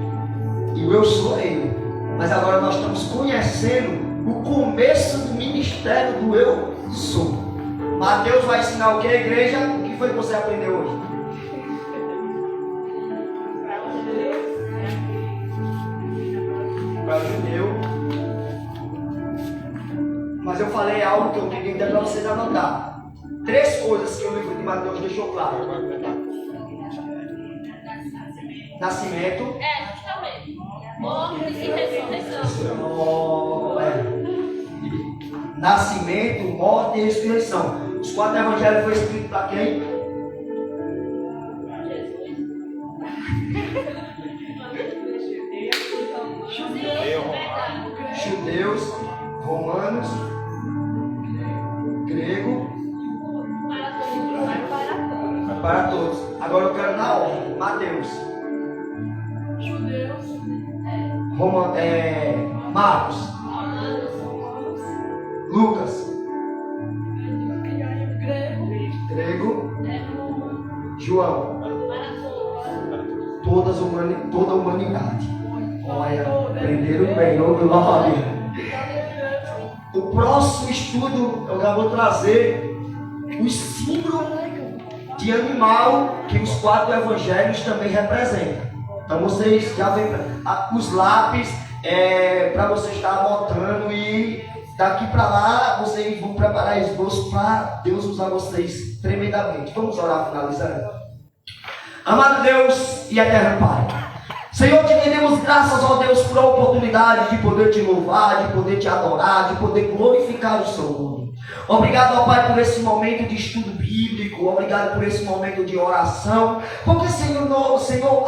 E o eu sou é ele. Mas agora nós estamos conhecendo o começo do ministério do eu sou. Mateus vai ensinar o que, igreja? O que foi que você aprendeu hoje? Para o judeu. Mas eu falei algo que eu queria até para vocês anotar. 3 coisas que o livro de Mateus deixou claro. Nascimento. Justamente. Morte e ressurreição. Nascimento, morte e ressurreição. Os 4 evangelhos foram escritos para quem? Judeus, romanos, grego, para todos. Agora eu quero na ordem. Mateus, Judeus, Marcos, Lucas, grego, João, toda a humanidade. Olha, aprenderam bem, ô glória. O próximo estudo eu já vou trazer os símbolos de animal que os 4 evangelhos também representam. Então vocês já vêm os lápis para vocês estar anotando e daqui para lá vocês vão preparar esboço para Deus usar vocês tremendamente. Vamos orar finalizando. Amado Deus e eterno Pai, Senhor, te rendemos graças, ó Deus, por a oportunidade de poder te louvar, de poder te adorar, de poder glorificar o seu nome. Obrigado, ó Pai, por esse momento de estudo bíblico. Obrigado por esse momento de oração. Porque, Senhor,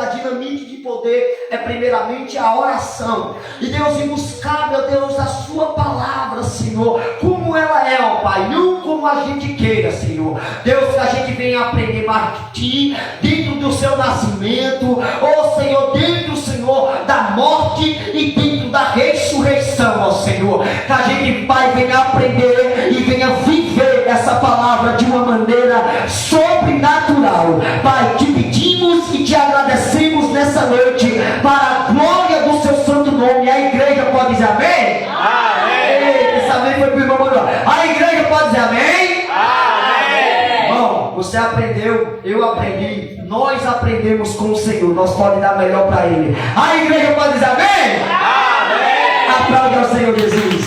a dinamite de poder é primeiramente a oração. E Deus, nos cabe, ó Deus, a sua palavra, Senhor, como ela é, ó Pai, não como a gente queira, Senhor. Deus, que a gente venha aprender mais de Ti, dentro do seu nascimento, ó Senhor, dentro, Senhor, da morte e dentro da ressurreição, ó Senhor. Que a gente, Pai, venha aprender e venha viver essa palavra de uma maneira sobrenatural. Pai, te pedimos e te agradecemos nessa noite para a glória do seu santo nome. A igreja pode dizer amém? Você aprendeu, eu aprendi, nós aprendemos com o Senhor. Nós podemos dar melhor para Ele. A igreja pode dizer amém? Amém! Aplaude ao Senhor Jesus.